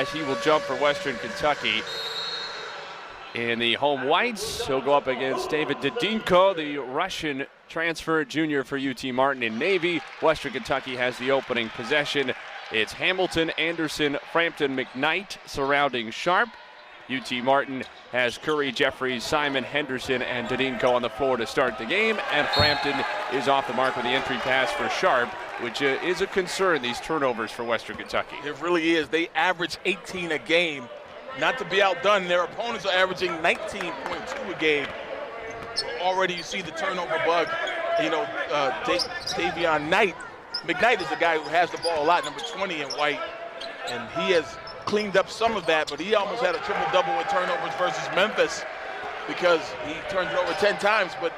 as he will jump for Western Kentucky. In the home whites, he'll go up against David Didinko, the Russian transfer junior for UT Martin in Navy. Western Kentucky has the opening possession. It's Hamilton, Anderson, Frampton, McKnight surrounding Sharp. UT Martin has Curry, Jeffries, Simon, Henderson, and Didinko on the floor to start the game. And Frampton is off the mark with the entry pass for Sharp, which is a concern, these turnovers for Western Kentucky. It really is. They average 18 a game. Not to be outdone, their opponents are averaging 19.2 a game. So already you see the turnover bug. You know, Davion Mcknight is a guy who has the ball a lot, number 20 in white, and he has cleaned up some of that, but he almost had a triple-double with turnovers versus Memphis because he turned it over 10 times. But,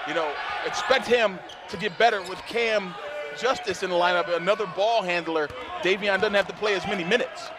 you know, expect him to get better with Cam Justice in the lineup, another ball handler. Davion doesn't have to play as many minutes.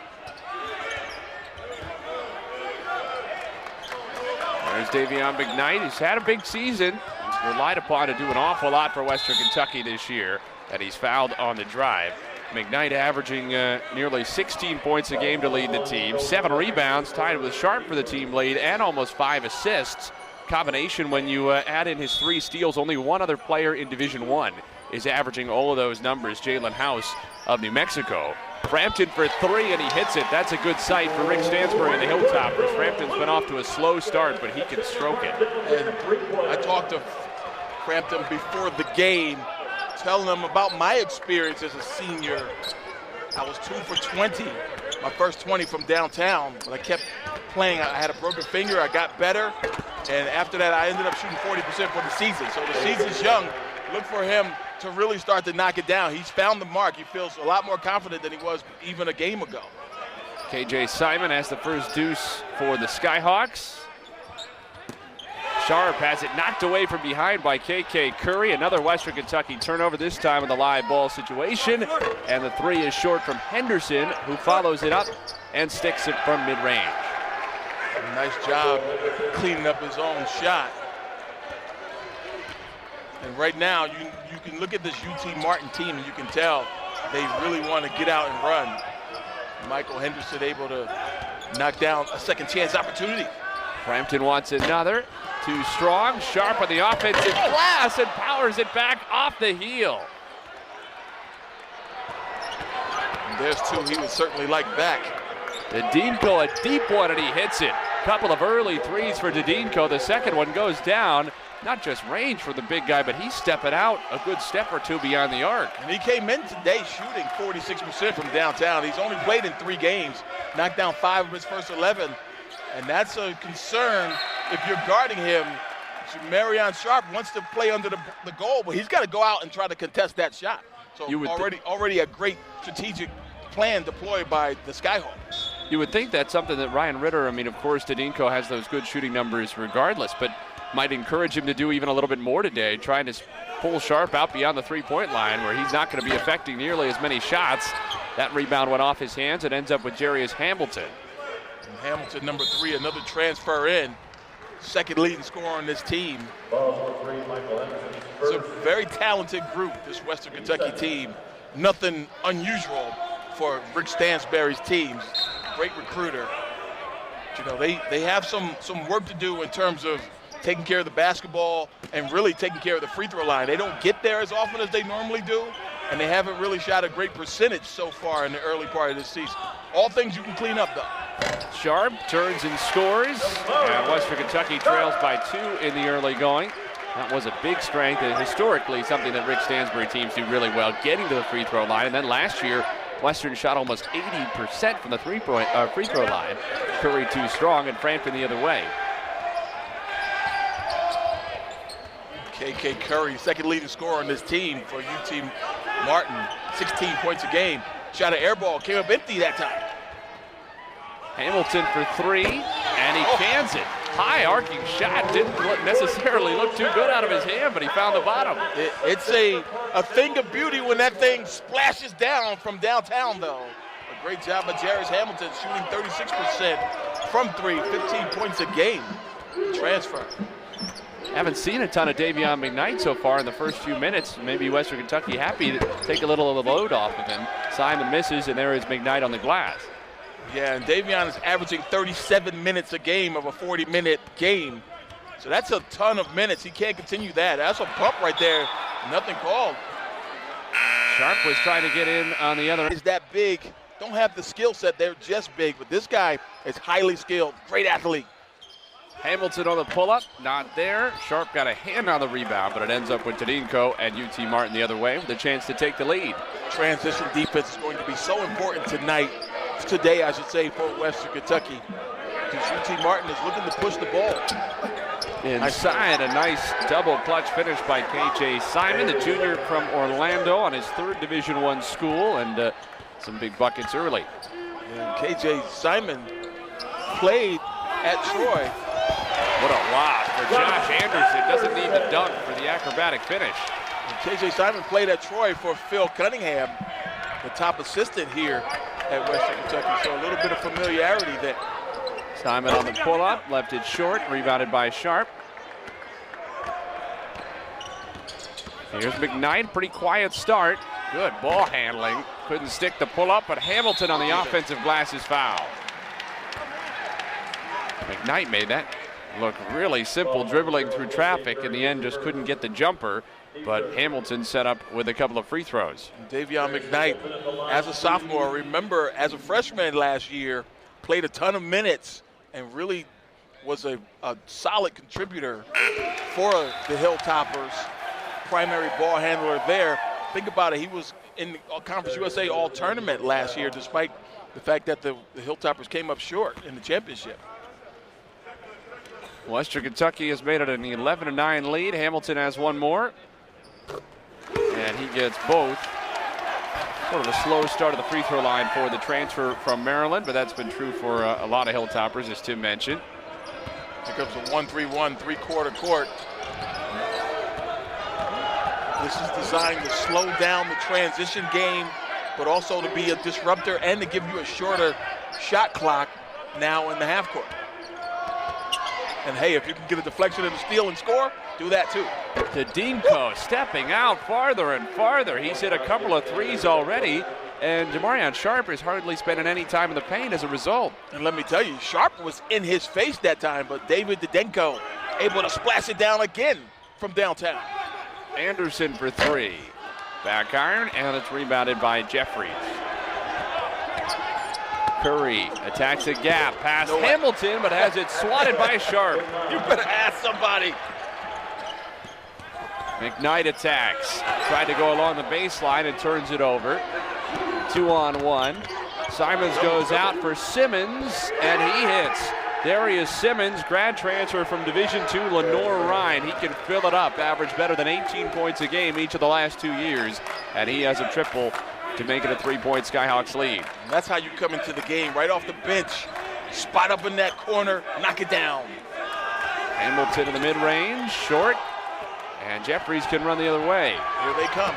There's Davion Mcknight. He's had a big season. He's relied upon to do an awful lot for Western Kentucky this year, and he's fouled on the drive. McKnight averaging nearly 16 points a game to lead the team, 7 rebounds, tied with Sharp for the team lead, and almost 5 assists. Combination when you add in his 3 steals, only one other player in Division I is averaging all of those numbers, Jalen House of New Mexico. Frampton for 3, and he hits it. That's a good sight for Rick Stansbury and the Hilltoppers. Frampton's been off to a slow start, but he can stroke it. And I talked to Frampton before the game, telling him about my experience as a senior. I was 2 for 20, my first 20 from downtown, but I kept playing. I had a broken finger, I got better, and after that I ended up shooting 40% for the season. So the season's young. Look for him to really start to knock it down. He's found the mark. He feels a lot more confident than he was even a game ago. KJ Simon has the first deuce for the Skyhawks. Sharp has it knocked away from behind by KK Curry. Another Western Kentucky turnover, this time in the live ball situation. And the 3 is short from Henderson, who follows it up and sticks it from mid-range. Nice job cleaning up his own shot. And right now, you can look at this UT Martin team and you can tell they really want to get out and run. Michael Henderson able to knock down a second chance opportunity. Frampton wants another. Too strong. Sharp on the offensive glass and powers it back off the heel. And there's 2 he would certainly like back. Didinko, a deep one, and he hits it. Couple of early 3s for Didinko. The second one goes down. Not just range for the big guy, but he's stepping out a good step or 2 beyond the arc. And he came in today shooting 46% from downtown. He's only played in 3 games, knocked down 5 of his first 11. And that's a concern if you're guarding him. Marion Sharp wants to play under the goal, but he's got to go out and try to contest that shot. So already a great strategic plan deployed by the Skyhawks. You would think that's something that Ryan Ritter, I mean, of course, Didinko has those good shooting numbers regardless, but might encourage him to do even a little bit more today, trying to pull Sharp out beyond the 3-point line where he's not going to be affecting nearly as many shots. That rebound went off his hands. It ends up with Jarius Hamilton. And Hamilton, number 3, another transfer in. Second leading scorer on this team. It's a very talented group, this Western Kentucky team. Nothing unusual for Rick Stansbury's teams. Great recruiter. You know, they have some work to do in terms of taking care of the basketball and really taking care of the free throw line. They don't get there as often as they normally do, and they haven't really shot a great percentage so far in the early part of this season. All things you can clean up, though. Sharp turns and scores, and Western Kentucky trails by 2 in the early going. That was a big strength, and historically something that Rick Stansbury teams do really well, getting to the free throw line. And then last year, Western shot almost 80% from the free throw line. Curry too strong, and Frampton the other way. KK Curry, second leading scorer on this team for UT Martin, 16 points a game. Shot an air ball, came up empty that time. Hamilton for 3, and he cans it. High arcing shot, didn't necessarily look too good out of his hand, but he found the bottom. It's a thing of beauty when that thing splashes down from downtown, though. A great job by Jarius Hamilton, shooting 36% from 3, 15 points a game. Transfer. Haven't seen a ton of Davion Mcknight so far in the first few minutes. Maybe Western Kentucky happy to take a little of the load off of him. Simon misses, and there is Mcknight on the glass. Yeah, and Davion is averaging 37 minutes a game of a 40-minute game. So that's a ton of minutes. He can't continue that. That's a bump right there. Nothing called. Sharp was trying to get in on the other. Is that big? Don't have the skill set. They're just big. But this guy is highly skilled. Great athlete. Hamilton on the pull-up, not there. Sharp got a hand on the rebound, but it ends up with Tedinko and UT Martin the other way with a chance to take the lead. Transition defense is going to be so important today, I should say, for Western Kentucky. Because UT Martin is looking to push the ball. Inside, a nice double clutch finish by KJ Simon, the junior from Orlando on his third Division I school, and some big buckets early. And KJ Simon played at Troy. What a lob for Josh Anderson. Doesn't need the dunk for the acrobatic finish. And KJ Simon played at Troy for Phil Cunningham, the top assistant here at Western Kentucky. So a little bit of familiarity there. Simon on the pull-up, left it short, rebounded by Sharp. Here's Mcknight, pretty quiet start. Good ball handling. Couldn't stick the pull-up, but Hamilton on the offensive glass is fouled. Mcknight made that look really simple, dribbling through traffic. In the end, just couldn't get the jumper, but Hamilton set up with a couple of free throws. Davion Mcknight, as a sophomore, remember as a freshman last year, played a ton of minutes and really was a solid contributor for the Hilltoppers, primary ball handler there. Think about it, he was in the Conference USA All-Tournament last year, despite the fact that the Hilltoppers came up short in the championship. Western Kentucky has made it an 11-9 lead. Hamilton has one more, and he gets both. Sort of a slow start of the free throw line for the transfer from Maryland, but that's been true for a lot of Hilltoppers, as Tim mentioned. Here comes a 1-3-1 three-quarter court. This is designed to slow down the transition game, but also to be a disruptor and to give you a shorter shot clock now in the half court. And hey, if you can get a deflection and a steal and score, do that too. Tedinko stepping out farther and farther. He's hit a couple of threes already, and Jamarion Sharp is hardly spending any time in the paint as a result. And let me tell you, Sharp was in his face that time, but David Tedinko able to splash it down again from downtown. Anderson for three. Back iron, and it's rebounded by Jeffries. Curry attacks a gap past Hamilton, but has it swatted by Sharp. You better ask somebody. Mcknight attacks. Tried to go along the baseline and turns it over. 2-on-1. Simons goes out for Simmons, and he hits. There he is, Simmons, grad transfer from Division II Lenore-Rhine. He can fill it up, average better than 18 points a game each of the last 2 years, and he has a triple to make it a three-point Skyhawks lead. And that's how you come into the game, right off the bench. Spot up in that corner, knock it down. Hamilton in the mid-range, short, and Jeffries can run the other way. Here they come.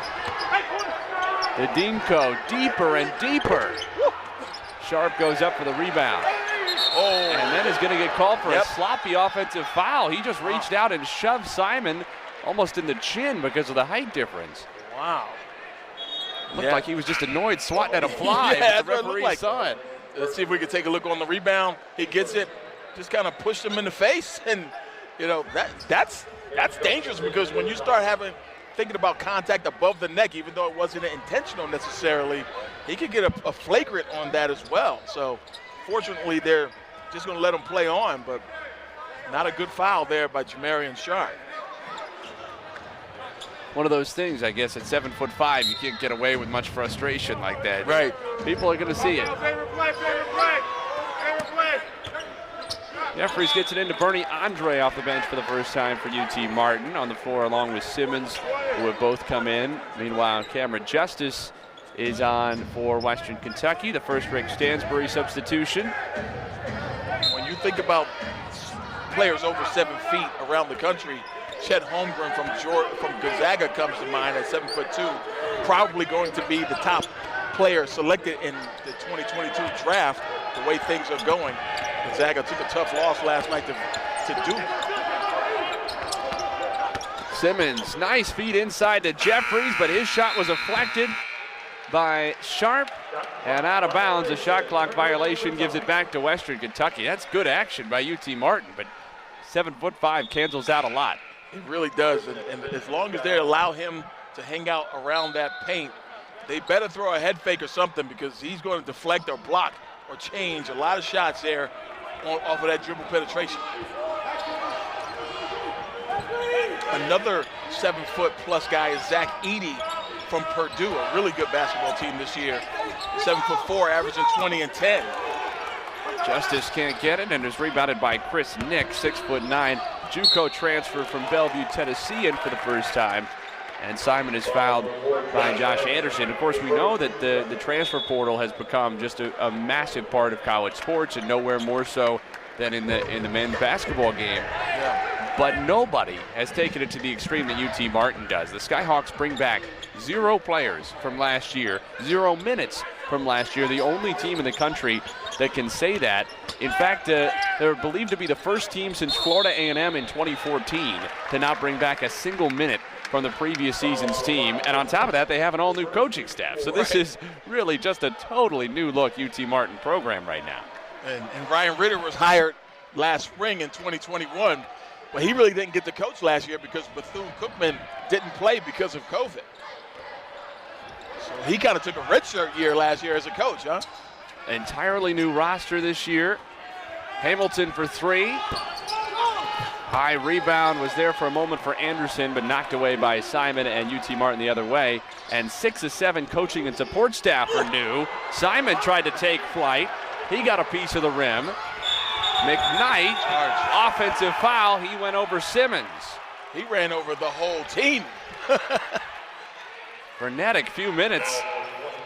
Tedinko deeper and deeper. Sharp goes up for the rebound. Oh. And then is going to get called for a sloppy offensive foul. He just reached out and shoved Simon almost in the chin because of the height difference. Wow. Looked like he was just annoyed swatting at a fly. Yeah, the referee saw it. Let's see if we can take a look on the rebound. He gets it, just kind of pushed him in the face. And, you know, that's dangerous, because when you start thinking about contact above the neck, even though it wasn't intentional necessarily, he could get a flagrant on that as well. So, fortunately, they're just going to let him play on, but not a good foul there by Jamarion Sharp. One of those things, I guess, at 7'5", you can't get away with much frustration like that. Right. People are going to see it. Jeffries gets it into Bernie Andre off the bench for the first time for UT Martin on the floor, along with Simmons, who have both come in. Meanwhile, Cameron Justice is on for Western Kentucky, the first Rick Stansbury substitution. When you think about players over 7 feet around the country, Chet Holmgren from Gonzaga comes to mind at 7'2", probably going to be the top player selected in the 2022 draft, the way things are going. Gonzaga took a tough loss last night to Duke. Simmons, nice feed inside to Jeffries, but his shot was deflected by Sharp, And out of bounds, a shot clock violation gives it back to Western Kentucky. That's good action by UT Martin, but 7'5" cancels out a lot. It really does, and as long as they allow him to hang out around that paint, they better throw a head fake or something, because he's going to deflect or block or change a lot of shots there off of that dribble penetration. Another 7-foot-plus guy is Zach Eadie from Purdue, a really good basketball team this year. 7'4", averaging 20 and 10. Justice can't get it, and is rebounded by Chris Nick, 6'9", JUCO transfer from Bellevue, Tennessee, in for the first time. And Simon is fouled by Josh Anderson. Of course, we know that the transfer portal has become just a massive part of college sports, and nowhere more so than in the men's basketball game. Yeah. But nobody has taken it to the extreme that UT Martin does. The Skyhawks bring back 0 players from last year, 0 minutes from last year, the only team in the country that can say that. In fact, they're believed to be the first team since Florida A&M in 2014 to not bring back a single minute from the previous season's team. And on top of that, they have an all-new coaching staff. So this is really just a totally new look UT Martin program right now. And Ryan Ritter was hired last spring in 2021, but he really didn't get to coach last year because Bethune-Cookman didn't play because of COVID. So he kind of took a redshirt year last year as a coach, huh? Entirely new roster this year. Hamilton for 3. High rebound was there for a moment for Anderson, but knocked away by Simon, and UT Martin the other way. And 6 of 7 coaching and support staff are new. Simon tried to take flight. He got a piece of the rim. McKnight, offensive foul. He went over Simmons. He ran over the whole team. Frenetic few minutes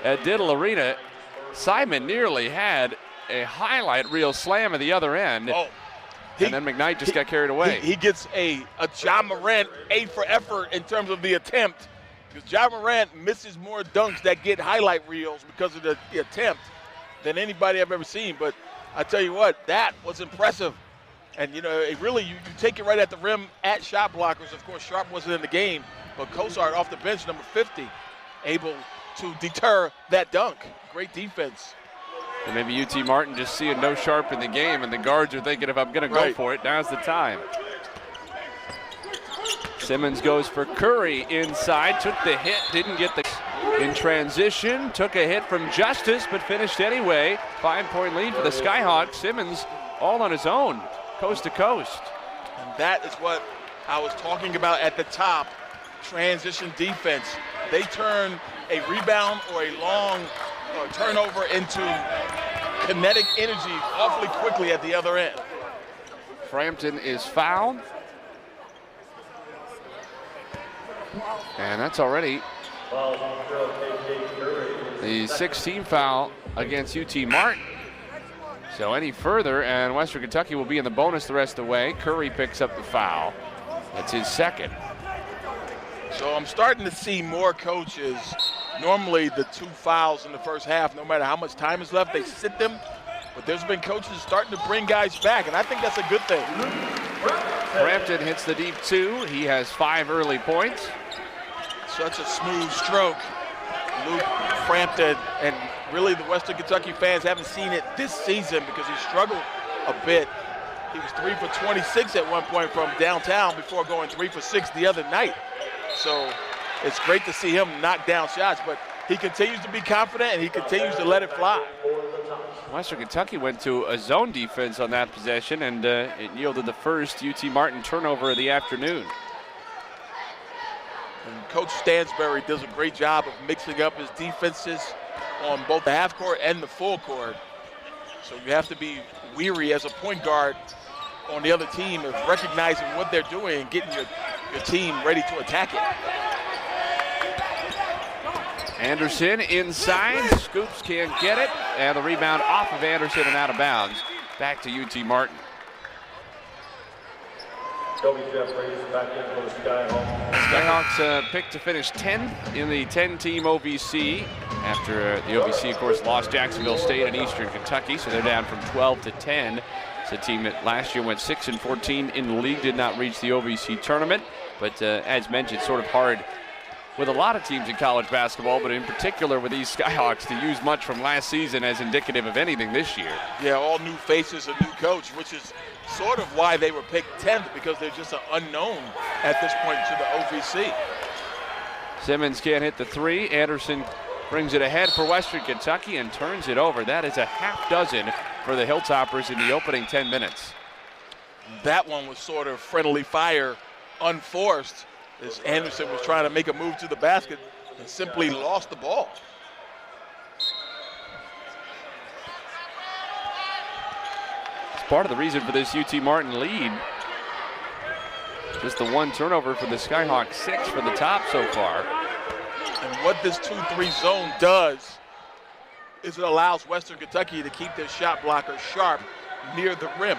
at Diddle Arena. Simon nearly had a highlight reel slam at the other end. Oh. And then McKnight just got carried away. He gets a John Morant A for effort in terms of the attempt, because John Morant misses more dunks that get highlight reels because of the attempt than anybody I've ever seen. But I tell you what, that was impressive. And, you know, it really, you take it right at the rim at shot blockers. Of course, Sharp wasn't in the game, but Cosart off the bench, number 50, able to deter that dunk. Great defense. And maybe UT Martin just seeing no Sharp in the game, and the guards are thinking, if I'm going to go for it, now's the time. Simmons goes for Curry inside, took the hit, didn't get the in transition, took a hit from Justice, but finished anyway. 5-point lead for the Skyhawks. Simmons all on his own, coast to coast. And that is what I was talking about at the top, transition defense. They turn a rebound or a long turnover into kinetic energy awfully quickly at the other end. Frampton is fouled. And that's already the 16th foul against UT Martin. So any further, and Western Kentucky will be in the bonus the rest of the way. Curry picks up the foul. That's his second. So I'm starting to see more coaches. Normally the 2 fouls in the first half, no matter how much time is left, they sit them. But there's been coaches starting to bring guys back, and I think that's a good thing. Frampton hits the deep 2. He has 5 early points. Such a smooth stroke. Luke Frampton, and really the Western Kentucky fans haven't seen it this season because he struggled a bit. He was 3 for 26 at one point from downtown before going 3 for 6 the other night. So it's great to see him knock down shots, but he continues to be confident and he continues to let it fly. Western Kentucky went to a zone defense on that possession, and it yielded the first UT Martin turnover of the afternoon. And Coach Stansbury does a great job of mixing up his defenses on both the half court and the full court. So you have to be weary as a point guard on the other team of recognizing what they're doing and getting your team ready to attack it. Anderson inside, Scoops can't get it, and the rebound off of Anderson and out of bounds. Back to UT Martin. Skyhawks picked to finish 10th in the 10-team OVC after the OVC, of course, lost Jacksonville State and Eastern Kentucky, so they're down from 12 to 10. It's a team that last year went 6-14 in the league, did not reach the OVC tournament, but as mentioned, sort of hard with a lot of teams in college basketball, but in particular with these Skyhawks, to use much from last season as indicative of anything this year. Yeah, all new faces, a new coach, which is sort of why they were picked 10th, because they're just an unknown at this point to the OVC. Simmons can't hit the three. Anderson brings it ahead for Western Kentucky and turns it over. That is a half dozen for the Hilltoppers in the opening 10 minutes. That one was sort of friendly fire, unforced, as Anderson was trying to make a move to the basket and simply lost the ball. It's part of the reason for this UT Martin lead. Just the one turnover for the Skyhawks, 6 for the top so far. And what this 2-3 zone does is it allows Western Kentucky to keep their shot blocker sharp near the rim.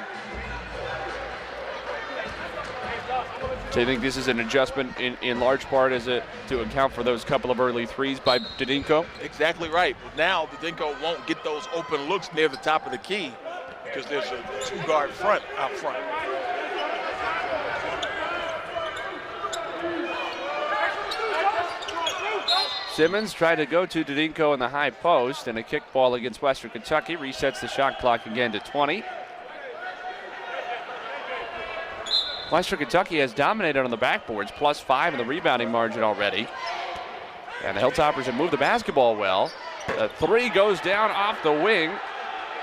So you think this is an adjustment in large part to account for those couple of early threes by Didinko? Exactly right. But now Didinko won't get those open looks near the top of the key because there's a two-guard front out front. Simmons tried to go to Didinko in the high post, and a kick ball against Western Kentucky resets the shot clock again to 20. Western Kentucky has dominated on the backboards, +5 in the rebounding margin already. And the Hilltoppers have moved the basketball well. The three goes down off the wing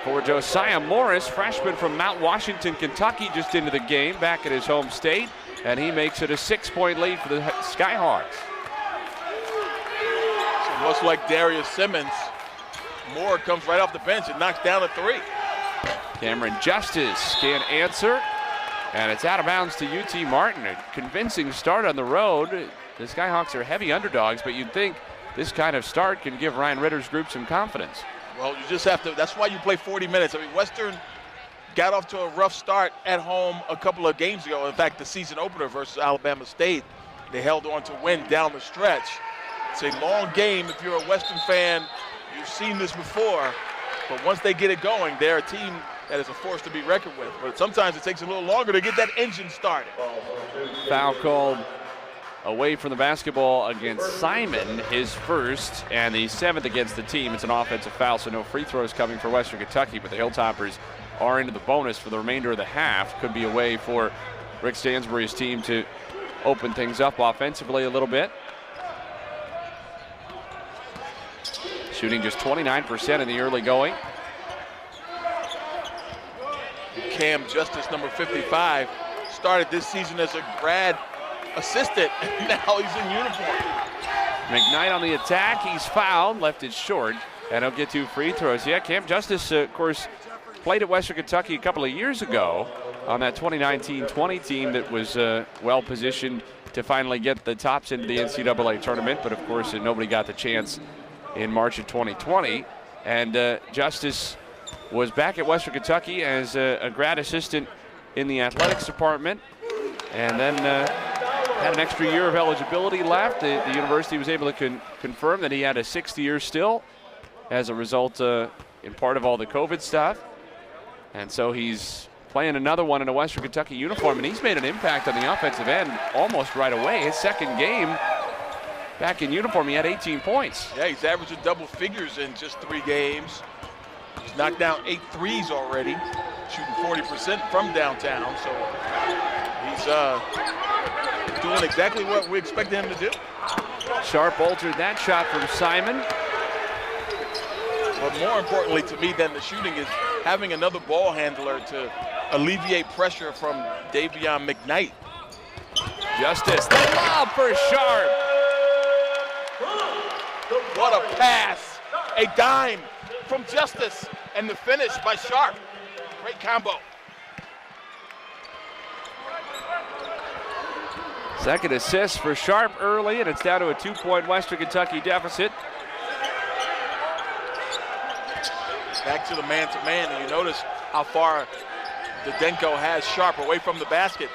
for Josiah Morris, freshman from Mount Washington, Kentucky, just into the game, back at his home state. And he makes it a 6-point lead for the Skyhawks. So much like Darius Simmons, Moore comes right off the bench and knocks down a three. Cameron Justice can't answer. And it's out of bounds to UT Martin. A convincing start on the road. The Skyhawks are heavy underdogs, but you'd think this kind of start can give Ryan Ritter's group some confidence. Well, you just have to, that's why you play 40 minutes. I mean, Western got off to a rough start at home a couple of games ago. In fact, the season opener versus Alabama State, they held on to win down the stretch. It's a long game. If you're a Western fan, you've seen this before. But once they get it going, they're a team that is a force to be reckoned with. But sometimes it takes a little longer to get that engine started. Foul called away from the basketball against Simon, his first, and the 7th against the team. It's an offensive foul, so no free throws coming for Western Kentucky, but the Hilltoppers are into the bonus for the remainder of the half. Could be a way for Rick Stansbury's team to open things up offensively a little bit. Shooting just 29% in the early going. Cam Justice, number 55, started this season as a grad assistant, and now he's in uniform. McKnight on the attack. He's fouled, left it short, and he'll get 2 free throws. Yeah, Cam Justice, of course, played at Western Kentucky a couple of years ago on that 2019-20 team that was well positioned to finally get the tops into the NCAA tournament, but of course nobody got the chance in March of 2020. And Justice was back at Western Kentucky as a grad assistant in the athletics department, and then had an extra year of eligibility left. The university was able to confirm that he had a 6th year still as a result in part of all the COVID stuff. And so he's playing another one in a Western Kentucky uniform, and he's made an impact on the offensive end almost right away. His second game back in uniform, he had 18 points. Yeah, he's averaging double figures in just 3 games. He's knocked down 8 threes already, shooting 40% from downtown. So he's doing exactly what we expected him to do. Sharp altered that shot from Simon. But more importantly to me than the shooting is having another ball handler to alleviate pressure from Davion Mcknight. Justice, the lob for Sharp. What a pass, a dime from Justice, and the finish by Sharp. Great combo. Second assist for Sharp early, and it's down to a 2-point Western Kentucky deficit. Back to the man-to-man, and you notice how far Didinko has Sharp away from the basket.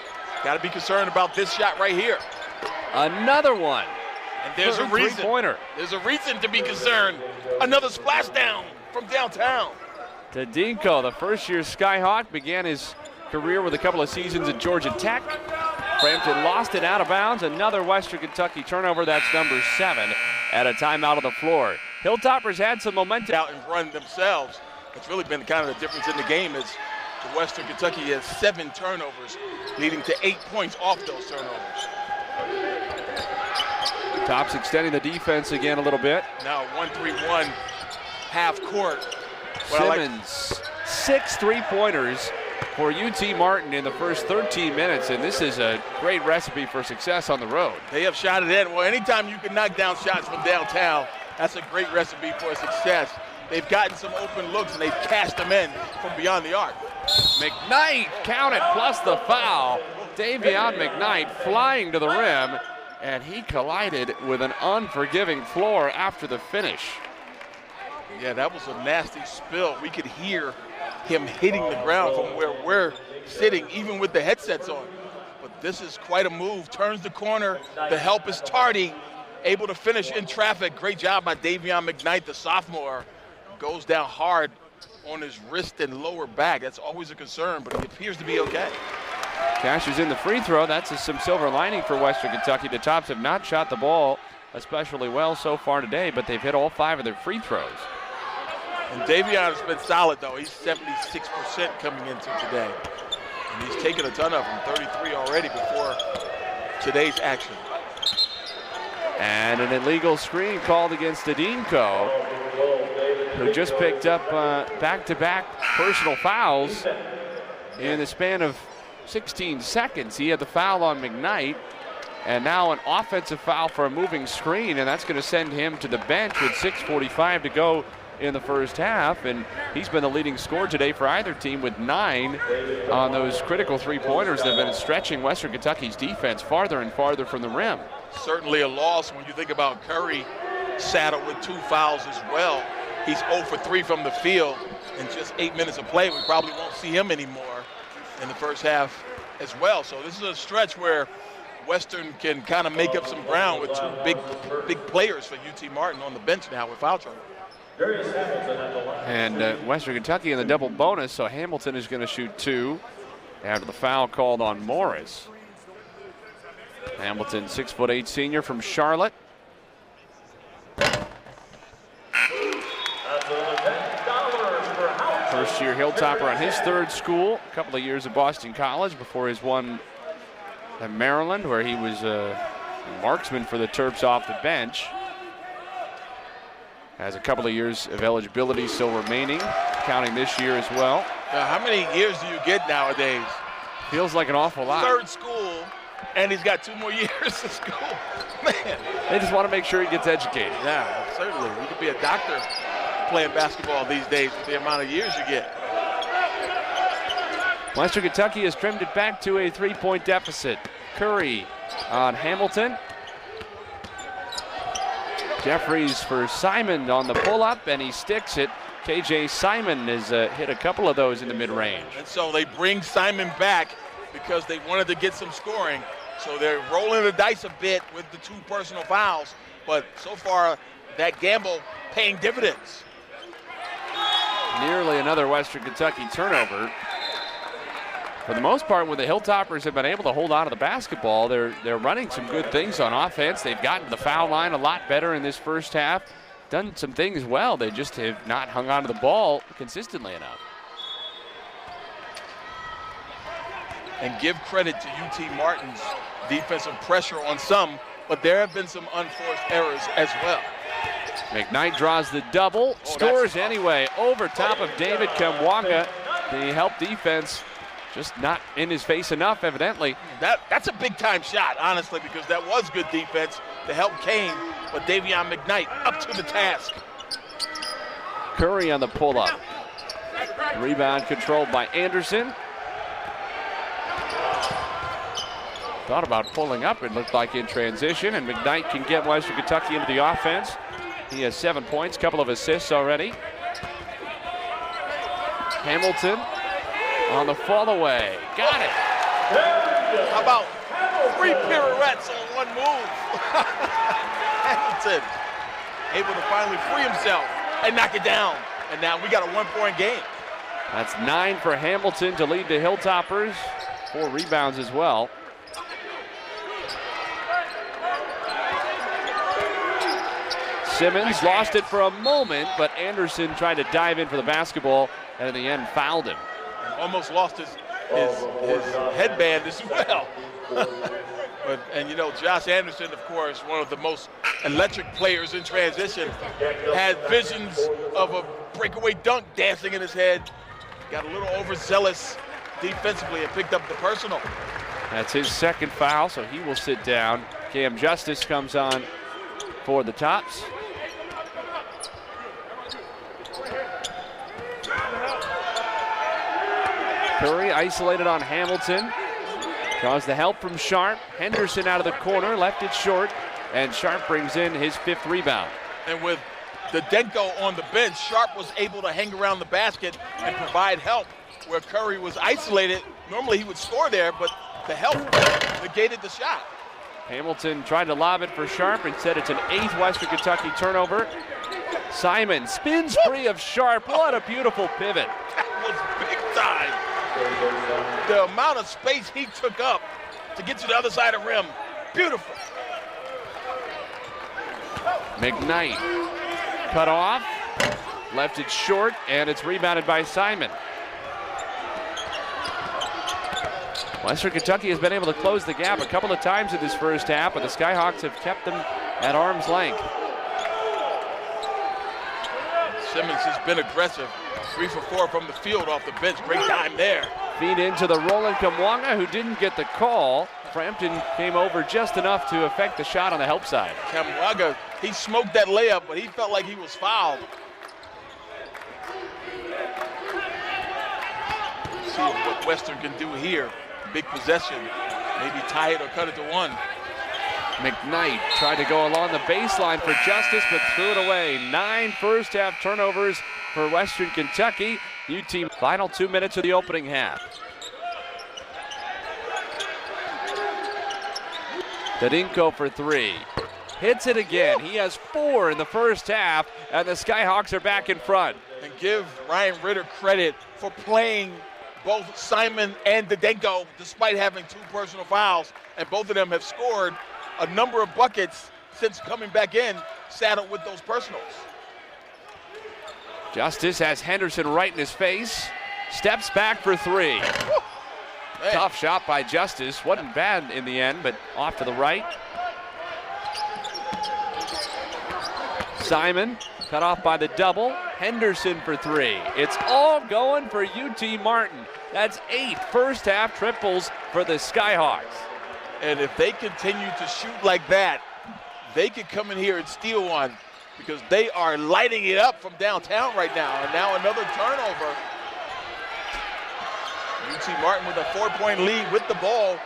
Got to be concerned about this shot right here. Another one. And there's a reason. Three-pointer. There's a reason to be concerned. Another splashdown from downtown. Didinko, the first-year Skyhawk, began his career with a couple of seasons at Georgia Tech. Frampton lost it out of bounds. Another Western Kentucky turnover. That's number 7 at a timeout on the floor. Hilltoppers had some momentum. Out and run themselves. It's really been kind of the difference in the game is the Western Kentucky has 7 turnovers, leading to 8 points off those turnovers. Tops extending the defense again a little bit. Now 1-3-1 half court. Simmons, 6 3-pointers for UT Martin in the first 13 minutes, and this is a great recipe for success on the road. They have shot it in. Well, anytime you can knock down shots from downtown, that's a great recipe for success. They've gotten some open looks, and they've cashed them in from beyond the arc. Mcknight counted plus the foul. Davion Mcknight flying to the rim, and he collided with an unforgiving floor after the finish. Yeah, that was a nasty spill. We could hear him hitting the ground from where we're sitting, even with the headsets on. But this is quite a move. Turns the corner. The help is tardy. Able to finish in traffic. Great job by Davion Mcknight, the sophomore. Goes down hard on his wrist and lower back. That's always a concern, but he appears to be okay. Cashes in the free throw. That's some silver lining for Western Kentucky. The Tops have not shot the ball especially well so far today, but they've hit all 5 of their free throws. And Davion has been solid, though. He's 76% coming into today. And he's taken a ton of them, 33 already before today's action. And an illegal screen called against Adinko, who just picked up back-to-back personal fouls in the span of 16 seconds. He had the foul on Mcknight, and now an offensive foul for a moving screen, and that's going to send him to the bench with 6:45 to go in the first half, and he's been the leading scorer today for either team with 9 on those critical 3-pointers that have been stretching Western Kentucky's defense farther and farther from the rim. Certainly a loss when you think about Curry saddled with 2 fouls as well. He's 0 for 3 from the field in just 8 minutes of play. We probably won't see him anymore in the first half as well. So this is a stretch where Western can kind of make up some ground with 2 big players for UT Martin on the bench now with foul trouble. And Western Kentucky in the double bonus, so Hamilton is going to shoot 2 after the foul called on Morris. Hamilton, 6'8" senior from Charlotte. First year Hilltopper on his 3rd school, a couple of years at Boston College before his one at Maryland, where he was a marksman for the Terps off the bench. Has a couple of years of eligibility still remaining, counting this year as well. How many years do you get nowadays? Feels like an awful lot. 3rd school, and he's got 2 more years of school. Man. They just want to make sure he gets educated. Yeah, certainly. You could be a doctor playing basketball these days with the amount of years you get. Western Kentucky has trimmed it back to a 3-point deficit. Curry on Hamilton. Jeffries for Simon on the pull-up, and he sticks it. KJ Simon has hit a couple of those in the mid-range. And so they bring Simon back because they wanted to get some scoring. So they're rolling the dice a bit with the 2 personal fouls, but so far that gamble paying dividends. Nearly another Western Kentucky turnover. For the most part, when the Hilltoppers have been able to hold on to the basketball, they're running some good things on offense. They've gotten to the foul line a lot better in this first half. Done some things well. They just have not hung on to the ball consistently enough. And give credit to UT Martin's defensive pressure on some, but there have been some unforced errors as well. Mcknight draws the double, scores anyway over top of David Kamwanga. The help defense just not in his face enough, evidently. That's a big-time shot, honestly, because that was good defense. The help came, but Davion Mcknight up to the task. Curry on the pull-up. Rebound controlled by Anderson. Thought about pulling up, it looked like in transition, and Mcknight can get Western Kentucky into the offense. He has 7 points, couple of assists already. Hamilton on the fall away. Got it. How about 3 pirouettes on 1 move? Hamilton able to finally free himself and knock it down. And now we got a 1-point game. That's 9 for Hamilton to lead the Hilltoppers. 4 rebounds as well. Simmons lost it for a moment, but Anderson tried to dive in for the basketball and in the end fouled him. Almost lost his headband as well. And you know, Josh Anderson, of course, one of the most electric players in transition, had visions of a breakaway dunk dancing in his head. Got a little overzealous defensively and picked up the personal. That's his second foul, so he will sit down. Cam Justice comes on for the Tops. Curry isolated on Hamilton. Draws the help from Sharp. Henderson out of the corner, left it short, and Sharp brings in his 5th rebound. And with Davion on the bench, Sharp was able to hang around the basket and provide help where Curry was isolated. Normally he would score there, but the help negated the shot. Hamilton tried to lob it for Sharp. Instead, it's an 8th Western Kentucky turnover. Simon spins free of Sharp. What a beautiful pivot. That was big time. The amount of space he took up to get to the other side of the rim, beautiful. Mcknight cut off, left it short, and it's rebounded by Simon. Western Kentucky has been able to close the gap a couple of times in this first half, but the Skyhawks have kept them at arm's length. Simmons has been aggressive. 3 for 4 from the field off the bench. Great time there. Feed into the Roland Kamwanga, who didn't get the call. Frampton came over just enough to affect the shot on the help side. Kamwanga, he smoked that layup, but he felt like he was fouled. See what Western can do here. Big possession. Maybe tie it or cut it to 1. Mcknight tried to go along the baseline for Justice, but threw it away. 9 first-half turnovers for Western Kentucky. UT final 2 minutes of the opening half. Davion for 3. Hits it again. He has 4 in the first half, and the Skyhawks are back in front. And give Ryan Ritter credit for playing both Simon and Davion despite having 2 personal fouls, and both of them have scored a number of buckets since coming back in, saddled with those personals. Justice has Henderson right in his face. Steps back for 3. Tough shot by Justice. Wasn't bad in the end, but off to the right. Simon cut off by the double. Henderson for 3. It's all going for UT Martin. That's 8 first-half triples for the Skyhawks. And if they continue to shoot like that, they could come in here and steal one, because they are lighting it up from downtown right now. And now another turnover. UT Martin with a 4-point lead with the ball,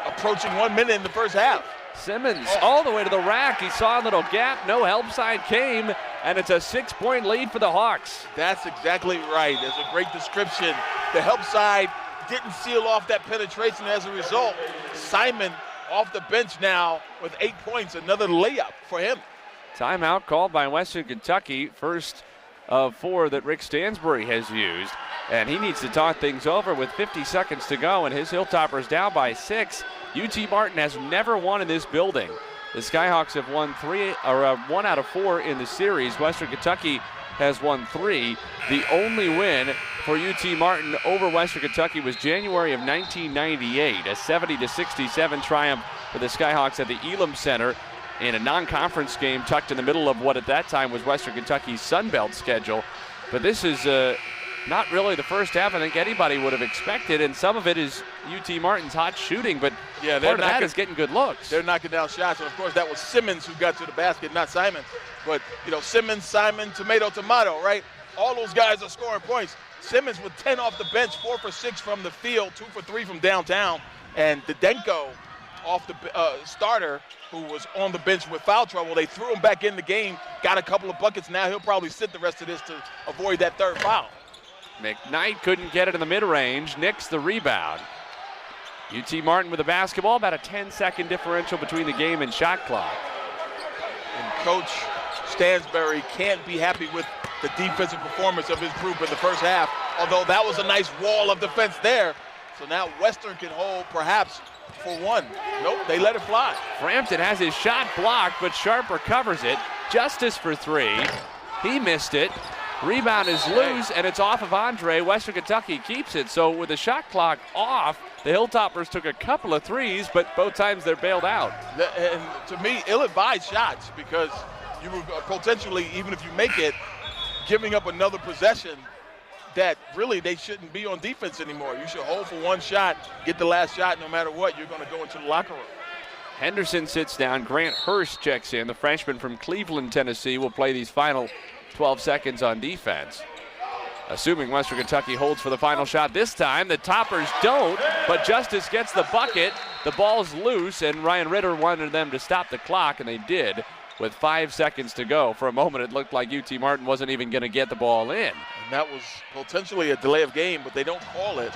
approaching 1 minute in the first half. Simmons all the way to the rack. He saw a little gap. No help side came, and it's a 6-point lead for the Hawks. That's exactly right. There's a great description. The help side didn't seal off that penetration. As a result, Simon off the bench now with 8 points. Another layup for him. Timeout called by Western Kentucky. First of 4 that Rick Stansbury has used. And he needs to talk things over with 50 seconds to go, and his Hilltoppers down by 6. UT Martin has never won in this building. The Skyhawks have won 1 out of 4 in the series. Western Kentucky has won 3. The only win for UT Martin over Western Kentucky was January of 1998, a 70-67 triumph for the Skyhawks at the Elam Center in a non-conference game tucked in the middle of what at that time was Western Kentucky's Sun Belt schedule. But this is not really the first half I think anybody would have expected, and some of it is UT Martin's hot shooting, but part of that is getting good looks. They're knocking down shots, and of course that was Simmons who got to the basket, not Simon. But, you know, Simmons, Simon, tomato, right? All those guys are scoring points. Simmons with 10 off the bench, 4 for 6 from the field, 2 for 3 from downtown, and Davion off the starter who was on the bench with foul trouble. They threw him back in the game, got a couple of buckets. Now he'll probably sit the rest of this to avoid that 3rd foul. Mcknight couldn't get it in the mid-range. Nicks the rebound. UT Martin with the basketball, about a 10-second differential between the game and shot clock. And Coach Stansbury can't be happy with the defensive performance of his group in the first half, although that was a nice wall of defense there. So now Western can hold perhaps for 1. Nope, they let it fly. Frampton has his shot blocked, but Sharp recovers it. Justice for three. He missed it. Rebound is loose, and it's off of Andre. Western Kentucky keeps it. So with the shot clock off, the Hilltoppers took a couple of threes, but both times they're bailed out. And to me, ill-advised shots, because you were potentially, even if you make it, giving up another possession that really they shouldn't be on defense anymore. You should hold for one shot, get the last shot. No matter what, you're going to go into the locker room. Henderson sits down. Grant Hurst checks in. The freshman from Cleveland, Tennessee, will play these final 12 seconds on defense. Assuming Western Kentucky holds for the final shot this time, the Toppers don't, but Justice gets the bucket. The ball's loose, and Ryan Ritter wanted them to stop the clock, and they did with 5 seconds to go. For a moment, it looked like UT Martin wasn't even going to get the ball in. And that was potentially a delay of game, but they don't call it.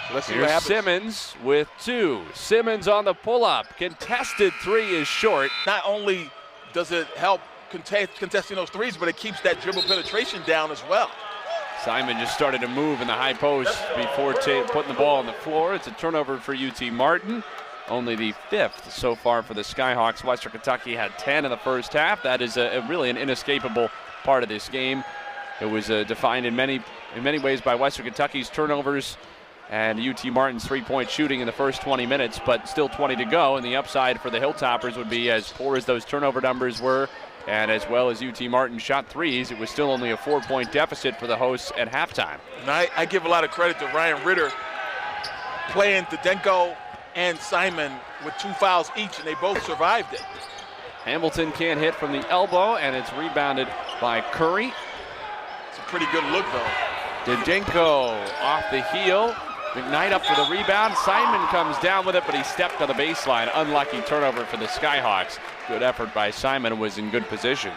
So let's see what happens. Simmons with two. Simmons on the pull-up. Contested three is short. Not only does it help contesting those threes, but it keeps that dribble penetration down as well. Simon just started to move in the high post before putting the ball on the floor. It's a turnover for UT Martin. Only the 5th so far for the Skyhawks. Western Kentucky had 10 in the first half. That is really an inescapable part of this game. It was defined in many ways by Western Kentucky's turnovers and UT Martin's three-point shooting in the first 20 minutes, but still 20 to go. And the upside for the Hilltoppers would be, as poor as those turnover numbers were, and as well as UT Martin shot threes, it was still only a 4-point deficit for the hosts at halftime. And I give a lot of credit to Ryan Ritter playing Davion and Simon with 2 fouls each, and they both survived it. Hamilton can't hit from the elbow, and it's rebounded by Curry. It's a pretty good look, though. Davion off the heel. McKnight up for the rebound. Simon comes down with it, but he stepped on the baseline. Unlucky turnover for the Skyhawks. Good effort by Simon, was in good position.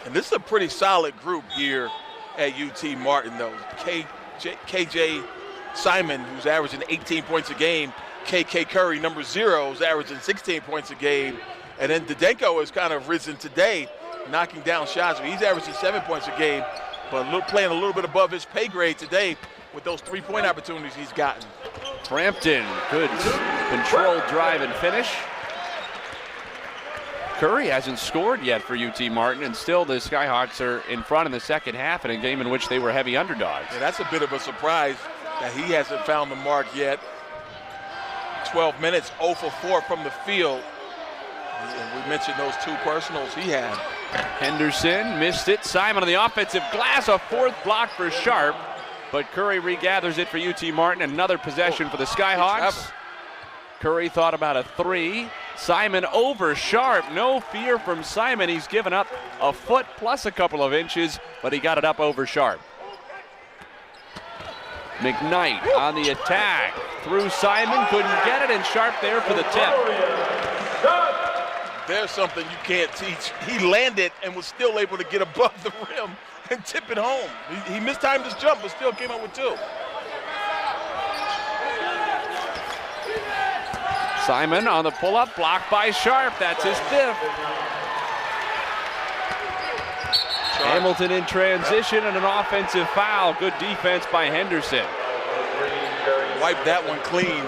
And this is a pretty solid group here at UT Martin, though. KJ Simon, who's averaging 18 points a game. KK Curry, number 0, is averaging 16 points a game. And then Davion has kind of risen today, knocking down shots. He's averaging 7 points a game, but playing a little bit above his pay grade today with those three-point opportunities he's gotten. Frampton, good controlled drive and finish. Curry hasn't scored yet for UT Martin, and still the Skyhawks are in front in the second half in a game in which they were heavy underdogs. Yeah, that's a bit of a surprise that he hasn't found the mark yet. 12 minutes, 0 for 4 from the field. And we mentioned those 2 personals he had. Henderson missed it. Simon on the offensive glass, a 4th block for Sharp. But Curry regathers it for UT Martin. Another possession for the Skyhawks. Curry thought about a 3. Simon over Sharp. No fear from Simon. He's given up a foot plus a couple of inches, but he got it up over Sharp. McKnight on the attack. Through Simon, couldn't get it, and Sharp there for the tip. There's something you can't teach. He landed and was still able to get above the rim and tip it home. He mistimed his jump, but still came up with 2. Simon on the pull-up, blocked by Sharp. That's his 5th. Hamilton in transition and an offensive foul. Good defense by Henderson. Wipe that one clean.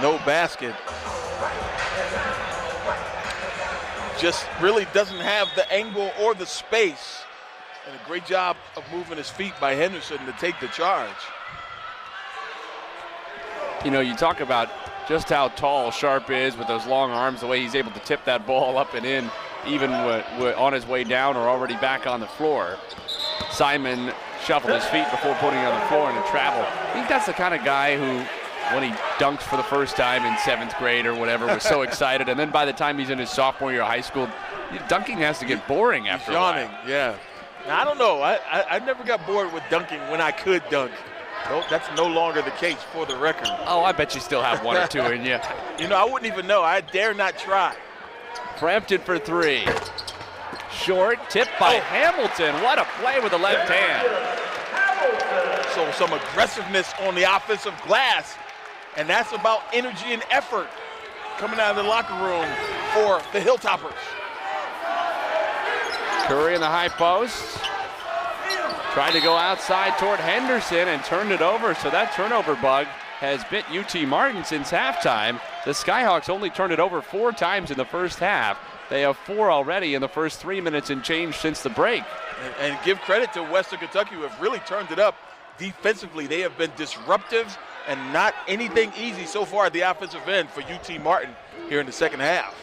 No basket. Just really doesn't have the angle or the space. And a great job of moving his feet by Henderson to take the charge. You know, you talk about just how tall Sharp is with those long arms, the way he's able to tip that ball up and in, even on his way down or already back on the floor. Simon shuffled his feet before putting it on the floor and to travel. I think that's the kind of guy who, when he dunked for the first time in 7th grade or whatever, was so excited. And then by the time he's in his sophomore year of high school, dunking has to get boring after a while. Yeah. Now, I don't know. I never got bored with dunking when I could dunk. Nope, that's no longer the case for the record. Oh, I bet you still have 1 or 2 in you. You know, I wouldn't even know. I dare not try. Frampton for 3. Short, tipped by Hamilton. What a play with the left hand. So some aggressiveness on the offensive glass. And that's about energy and effort coming out of the locker room for the Hilltoppers. Curry in the high post. Tried to go outside toward Henderson and turned it over. So that turnover bug has bit UT Martin since halftime. The Skyhawks only turned it over 4 times in the first half. They have 4 already in the first 3 minutes and change since the break. And give credit to Western Kentucky, who have really turned it up defensively. They have been disruptive and not anything easy so far at the offensive end for UT Martin here in the second half.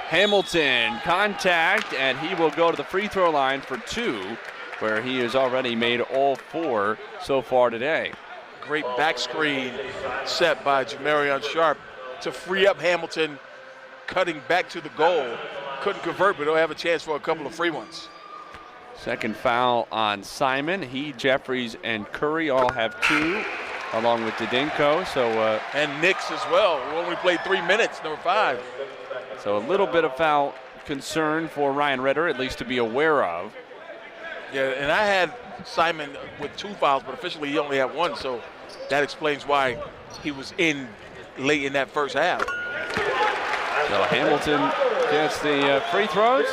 Hamilton, contact, and he will go to the free throw line for 2, where he has already made all 4 so far today. Great back screen set by Jamarion Sharp to free up Hamilton, cutting back to the goal. Couldn't convert, but he'll have a chance for a couple of free ones. Second foul on Simon. He, Jeffries, and Curry all have 2, along with Didinko. And Nix as well. We only played 3 minutes, number 5. So a little bit of foul concern for Ryan Ritter, at least to be aware of. Yeah, and I had Simon with 2 fouls, but officially he only had 1, so that explains why he was in late in that first half. So Hamilton gets the free throws,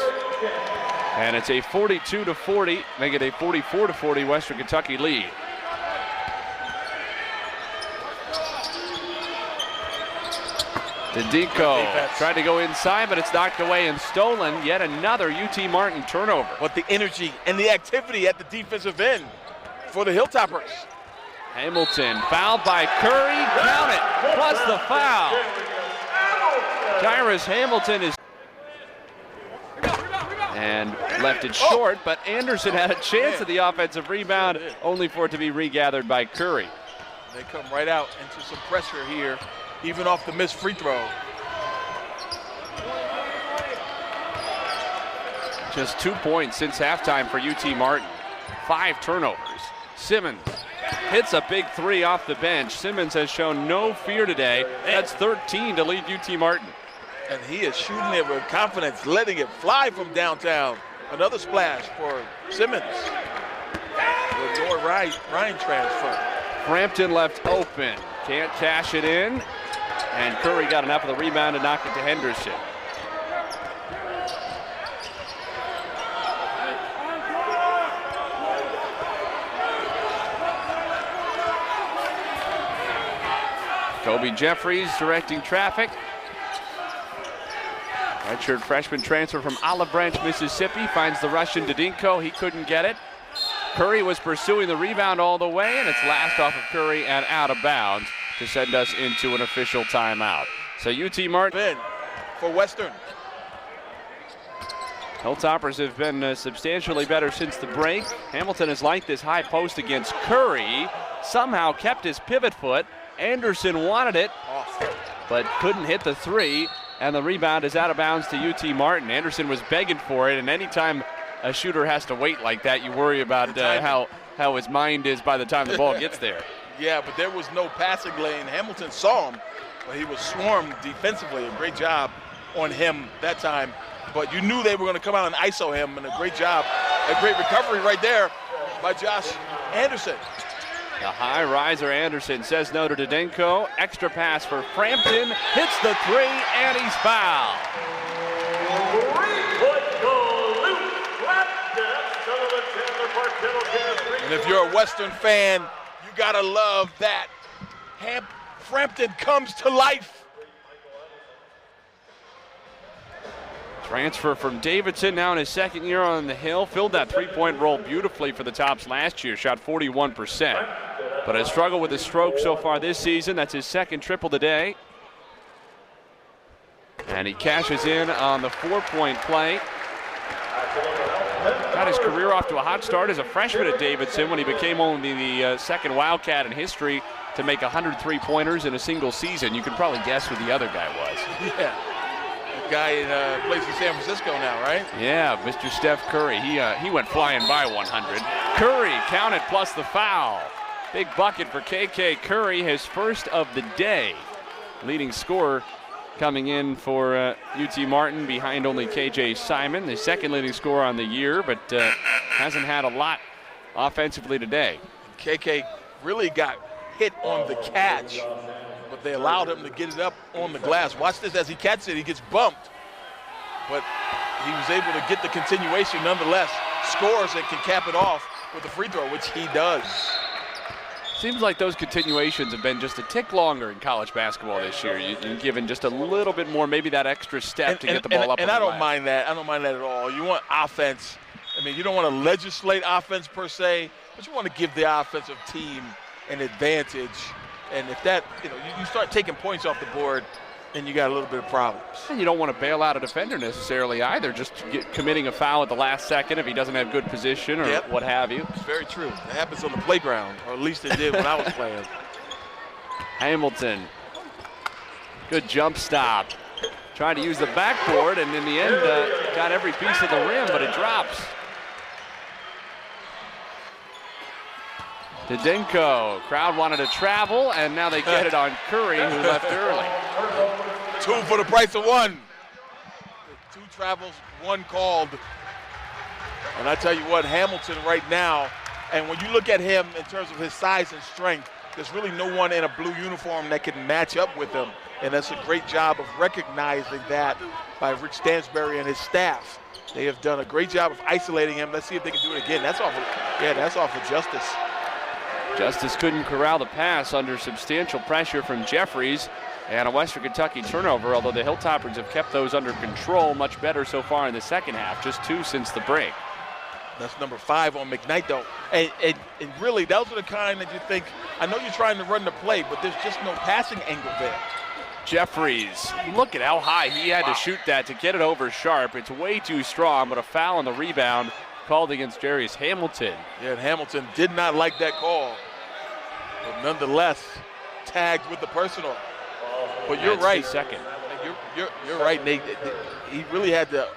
and it's a 42-40, make it a 44-40 Western Kentucky lead. Didinko tried to go inside, but it's knocked away and stolen. Yet another UT Martin turnover. But the energy and the activity at the defensive end for the Hilltoppers. Hamilton fouled by Curry, count it, plus the foul. Tyrus Hamilton is and left it short, but Anderson had a chance at the offensive rebound, only for it to be regathered by Curry. They come right out into some pressure here, even off the missed free throw. Just 2 points since halftime for UT Martin. 5 turnovers. Simmons hits a big 3 off the bench. Simmons has shown no fear today. That's 13 to lead UT Martin. And he is shooting it with confidence, letting it fly from downtown. Another splash for Simmons. The Noah Ryan transfer. Frampton left open. Can't cash it in. And Curry got enough of the rebound to knock it to Henderson. Kobe Jeffries directing traffic. Redshirt freshman transfer from Olive Branch, Mississippi, finds the Russian Didinko. He couldn't get it. Curry was pursuing the rebound all the way, and it's last off of Curry and out of bounds to send us into an official timeout. So UT Martin for Western. Hilltoppers have been substantially better since the break. Hamilton has liked this high post against Curry. Somehow kept his pivot foot. Anderson wanted it, but couldn't hit the 3, and the rebound is out of bounds to UT Martin. Anderson was begging for it, and anytime a shooter has to wait like that, you worry about how his mind is by the time the ball gets there. Yeah, but there was no passing lane. Hamilton saw him, but he was swarmed defensively. A great job on him that time. But you knew they were going to come out and ISO him, and a great job, a great recovery right there by Josh Anderson. The high riser Anderson says no to Didinko. Extra pass for Frampton. Hits the 3, and he's fouled. And if you're a Western fan, you got to love that. Frampton comes to life. Transfer from Davidson, now in his second year on the Hill. Filled that three-point role beautifully for the Tops last year. Shot 41%. But has struggled with his stroke so far this season. That's his second triple today. And he cashes in on the 4-point play. Got his career off to a hot start as a freshman at Davidson when he became only the second Wildcat in history to make 100 three-pointers in a single season. You can probably guess who the other guy was. Yeah. Guy plays in San Francisco now, right? Yeah, Mr. Steph Curry. He went flying by 100. Curry counted plus the foul. Big bucket for KK Curry, his first of the day. Leading scorer coming in for UT Martin behind only KJ Simon, the second leading scorer on the year, but hasn't had a lot offensively today. KK really got hit on the catch, but they allowed him to get it up on the glass. Watch this as he catches it, he gets bumped. But he was able to get the continuation nonetheless, scores and can cap it off with a free throw, which he does. Seems like those continuations have been just a tick longer in college basketball this year. You've given just a little bit more, maybe that extra step to get the ball up. And I don't mind that. I don't mind that at all. You want offense. I mean, you don't want to legislate offense per se, but you want to give the offensive team an advantage. And if that, you start taking points off the board, then you got a little bit of problems. And you don't want to bail out a defender necessarily either, just committing a foul at the last second if he doesn't have good position or what have you. It's very true. That happens on the playground, or at least it did when I was playing. Hamilton, good jump stop. Trying to use the backboard, and in the end got every piece of the rim, but it drops. Didenko, crowd wanted to travel, and now they get it on Curry, who left early. 2 for the price of 1. 2 travels, 1 called. And I tell you what, Hamilton right now, and when you look at him in terms of his size and strength, there's really no one in a blue uniform that can match up with him. And that's a great job of recognizing that by Rick Stansbury and his staff. They have done a great job of isolating him. Let's see if they can do it again. That's off of Justice. Justice couldn't corral the pass under substantial pressure from Jeffries and a Western Kentucky turnover, although the Hilltoppers have kept those under control much better so far in the second half, just 2 since the break. That's number 5 on Mcknight, though. And really, those are the kind that you think, I know you're trying to run the play, but there's just no passing angle there. Jeffries, look at how high he had to shoot that to get it over Sharp. It's way too strong, but a foul on the rebound called against Jarius Hamilton. Yeah, and Hamilton did not like that call. But nonetheless, tagged with the personal. But you're right. Second. You're right, Nate. He really had to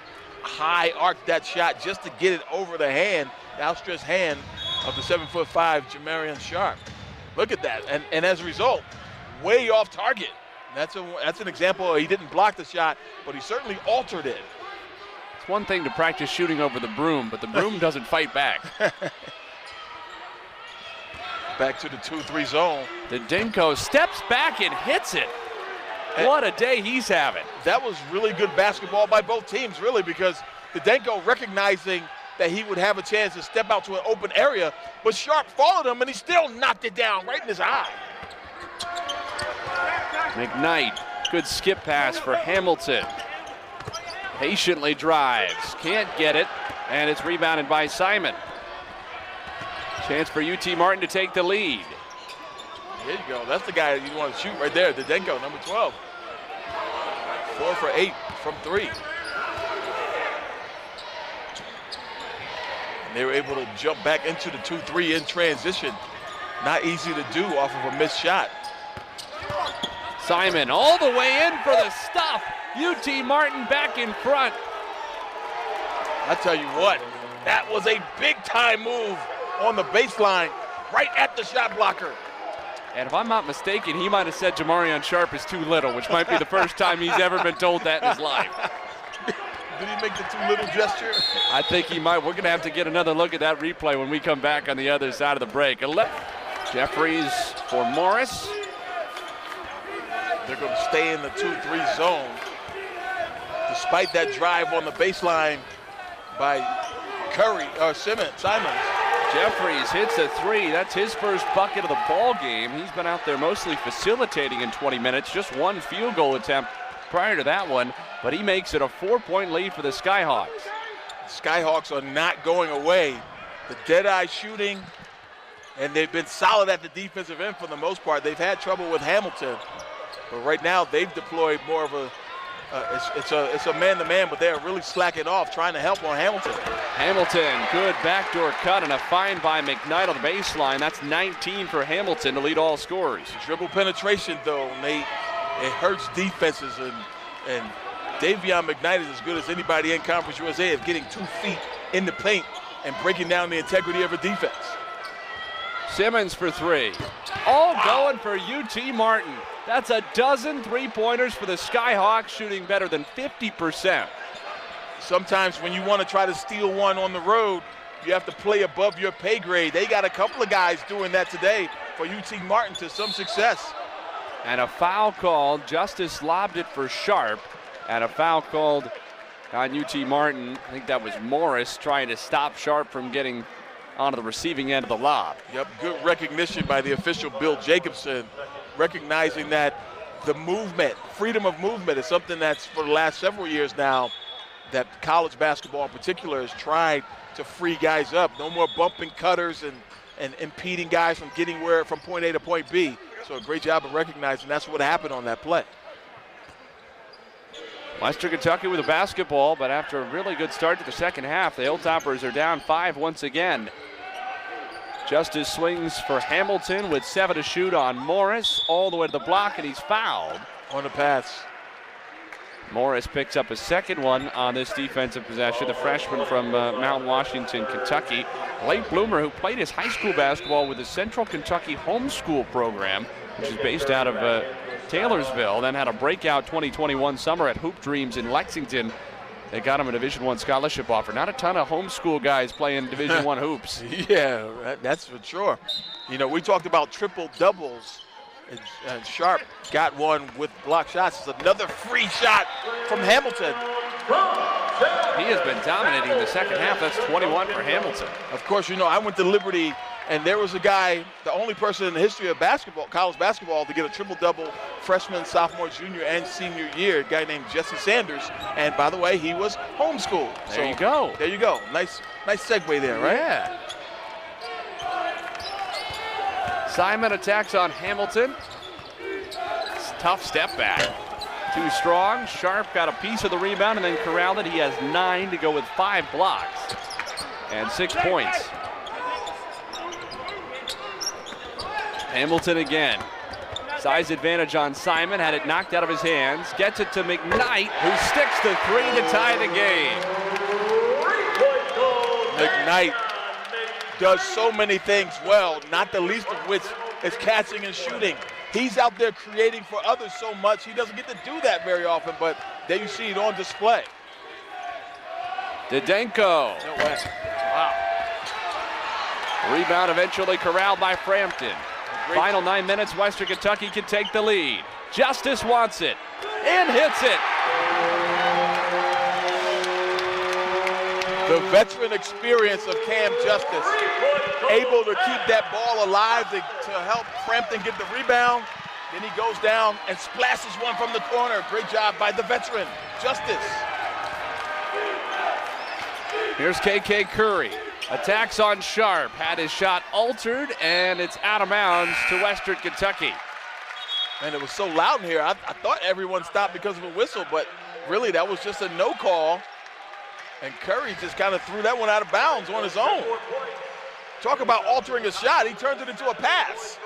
high arc that shot just to get it over the outstretched hand of the 7'5" Jamarion Sharp. Look at that. And as a result, way off target. That's an example. He didn't block the shot, but he certainly altered it. It's one thing to practice shooting over the broom, but the broom doesn't fight back. Back to the 2-3 zone. Didenko steps back and hits it. What a day he's having. That was really good basketball by both teams, really, because Didenko recognizing that he would have a chance to step out to an open area, but Sharp followed him, and he still knocked it down right in his eye. Mcknight, good skip pass for Hamilton. Patiently drives, can't get it, and it's rebounded by Simon. Chance for UT Martin to take the lead. There you go. That's the guy you want to shoot right there, Didenko, number 12. 4 for 8 from 3. And they were able to jump back into the 2-3 in transition. Not easy to do off of a missed shot. Simon all the way in for the stuff. UT Martin back in front. I tell you what, that was a big-time move on the baseline, right at the shot blocker. And if I'm not mistaken, he might have said Jamarion Sharp is too little, which might be the first time he's ever been told that in his life. Did he make the too little gesture? I think he might. We're going to have to get another look at that replay when we come back on the other side of the break. Jeffries for Morris. They're going to stay in the 2-3 zone. Despite that drive on the baseline by Simons. Jeffries hits a 3. That's his first bucket of the ball game. He's been out there mostly facilitating in 20 minutes. Just 1 field goal attempt prior to that one, but he makes it a 4-point lead for the Skyhawks. Skyhawks are not going away. The dead-eye shooting, and they've been solid at the defensive end for the most part. They've had trouble with Hamilton, but right now they've deployed more of a it's a man-to-man, but they're really slacking off, trying to help on Hamilton. Hamilton, good backdoor cut and a find by Mcknight on the baseline. That's 19 for Hamilton to lead all scorers. Dribble penetration, though, Nate, it hurts defenses, and Davion Mcknight is as good as anybody in Conference USA at getting 2 feet in the paint and breaking down the integrity of a defense. Simmons for 3. All going for UT Martin. That's a dozen three-pointers for the Skyhawks, shooting better than 50%. Sometimes when you want to try to steal one on the road, you have to play above your pay grade. They got a couple of guys doing that today for UT Martin to some success. And a foul called. Justice lobbed it for Sharp. And a foul called on UT Martin. I think that was Morris trying to stop Sharp from getting onto the receiving end of the lob. Yep, good recognition by the official Bill Jacobson, recognizing that the movement, freedom of movement, is something that's for the last several years now that college basketball in particular has tried to free guys up. No more bumping cutters and impeding guys from getting from point A to point B. So a great job of recognizing that's what happened on that play. Western Kentucky with a basketball, but after a really good start to the second half, the Hilltoppers are down 5 once again. Justice swings for Hamilton with 7 to shoot on Morris, all the way to the block, and he's fouled. On the pass. Morris picks up a second one on this defensive possession, the freshman from Mount Washington, Kentucky. Late bloomer who played his high school basketball with the Central Kentucky Homeschool Program, which is based out of Taylorsville, then had a breakout 2021 summer at Hoop Dreams in Lexington. They got him a Division I scholarship offer. Not a ton of homeschool guys playing Division I hoops. Yeah, that's for sure. You know, we talked about triple doubles, and Sharp got one with block shots. It's another free shot from Hamilton. He has been dominating in the second half. That's 21 for Hamilton. Of course, you know, I went to Liberty, and there was a guy, the only person in the history of basketball, college basketball, to get a triple-double freshman, sophomore, junior, and senior year, a guy named Jesse Sanders. And by the way, he was homeschooled. There you go. There you go. Nice segue there, right? Yeah. Simon attacks on Hamilton. Tough step back. Too strong. Sharp got a piece of the rebound and then corralled it. He has 9 to go with 5 blocks and 6 points. Hamilton again. Size advantage on Simon. Had it knocked out of his hands. Gets it to Mcknight, who sticks the 3 to tie the game. Mcknight does so many things well, not the least of which is catching and shooting. He's out there creating for others so much. He doesn't get to do that very often, but there you see it on display. Didenko. No way. Wow. Rebound eventually corralled by Frampton. Final 9 minutes, Western Kentucky can take the lead. Justice wants it and hits it. The veteran experience of Cam Justice, able to keep that ball alive to help Frampton get the rebound. Then he goes down and splashes one from the corner. Great job by the veteran, Justice. Here's KK Curry. Attacks on Sharp. Had his shot altered, and it's out of bounds to Western Kentucky. And it was so loud in here, I thought everyone stopped because of a whistle, but really that was just a no call. And Curry just kind of threw that one out of bounds on his own. Talk about altering a shot. He turns it into a pass.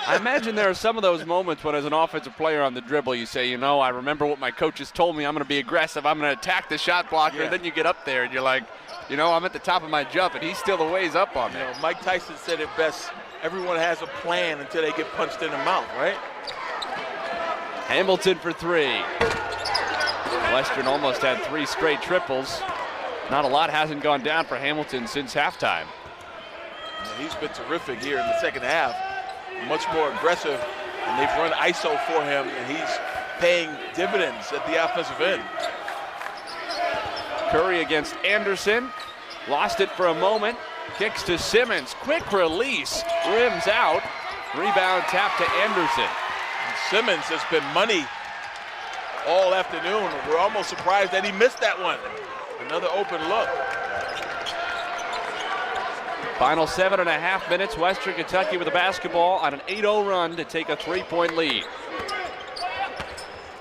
I imagine there are some of those moments when as an offensive player on the dribble, you say, you know, I remember what my coaches told me. I'm going to be aggressive. I'm going to attack the shot blocker. Yeah. And then you get up there and you're like, you know, I'm at the top of my jump, and he's still a ways up on me. You know, Mike Tyson said it best, everyone has a plan until they get punched in the mouth, right? Hamilton for 3. Western almost had 3 straight triples. Not a lot hasn't gone down for Hamilton since halftime. He's been terrific here in the second half. Much more aggressive, and they've run ISO for him, and he's paying dividends at the offensive end. Curry against Anderson. Lost it for a moment. Kicks to Simmons. Quick release. Rims out. Rebound tap to Anderson. And Simmons has been money all afternoon. We're almost surprised that he missed that one. Another open look. Final 7.5 minutes. Western Kentucky with the basketball on an 8-0 run to take a 3-point lead.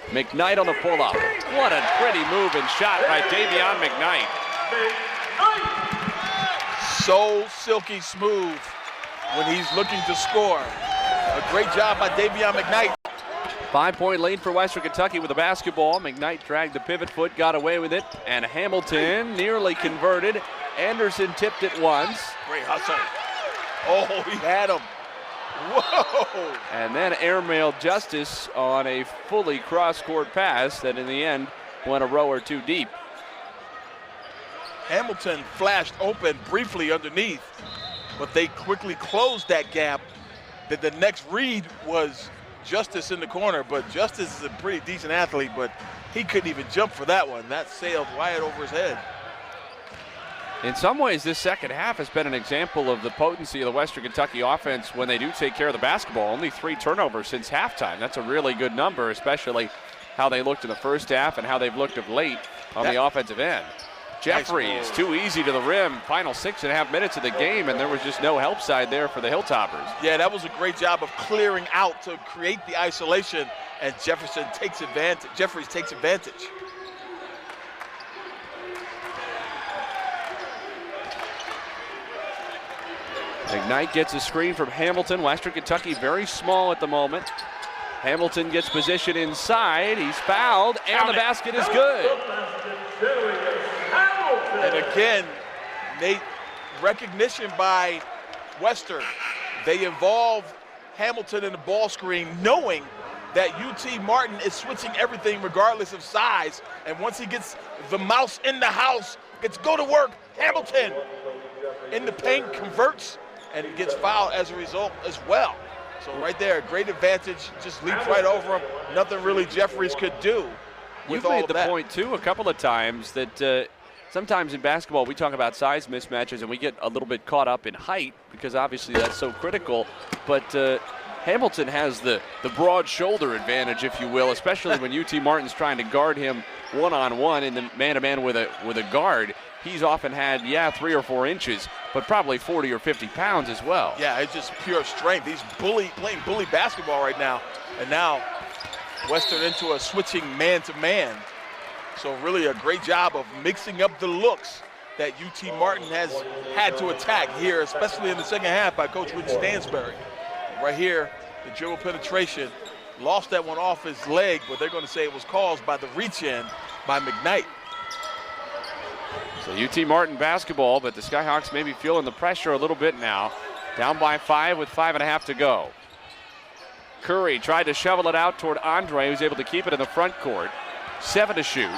Mcknight on the pull-up. What a pretty move and shot by Davion Mcknight. So silky smooth when he's looking to score. A great job by Davion Mcknight. 5-point lead for Western Kentucky with the basketball. Mcknight dragged the pivot foot, got away with it, and Hamilton nearly converted. Anderson tipped it once. Great hustle. Oh, he had him. Whoa! And then airmailed Justice on a fully cross-court pass that in the end went a row or 2 deep. Hamilton flashed open briefly underneath, but they quickly closed that gap. The next read was Justice in the corner, but Justice is a pretty decent athlete, but he couldn't even jump for that one. That sailed wide over his head. In some ways, this second half has been an example of the potency of the Western Kentucky offense when they do take care of the basketball. Only 3 turnovers since halftime. That's a really good number, especially how they looked in the first half and how they've looked of late on the offensive end. Jeffries, too easy to the rim. Final 6.5 minutes of the game, and there was just no help side there for the Hilltoppers. Yeah, that was a great job of clearing out to create the isolation, and Jeffries takes advantage. McKnight gets a screen from Hamilton. Western Kentucky very small at the moment. Hamilton gets position inside. He's fouled, and the basket is good. And again, Nate, recognition by Western. They involve Hamilton in the ball screen, knowing that UT Martin is switching everything regardless of size. And once he gets the mouse in the house, gets go to work, Hamilton in the paint converts and gets fouled as a result as well. So right there, great advantage, just leaps right over him. Nothing really Jeffries could do. You've made the point, too, a couple of times that sometimes in basketball we talk about size mismatches and we get a little bit caught up in height because obviously that's so critical. But Hamilton has the broad shoulder advantage, if you will, especially when UT Martin's trying to guard him one-on-one in the man-to-man with a guard. He's often had, 3 or 4 inches, but probably 40 or 50 pounds as well. Yeah, it's just pure strength. He's playing bully basketball right now. And now Western into a switching man-to-man. So really a great job of mixing up the looks that UT Martin has had to attack here, especially in the second half by Coach Rich Stansbury. Right here, the dribble penetration. Lost that one off his leg, but they're going to say it was caused by the reach-in by McKnight. So UT Martin basketball, but the Skyhawks maybe feeling the pressure a little bit now. Down by 5 with 5.5 to go. Curry tried to shovel it out toward Andre, who's able to keep it in the front court. 7 to shoot.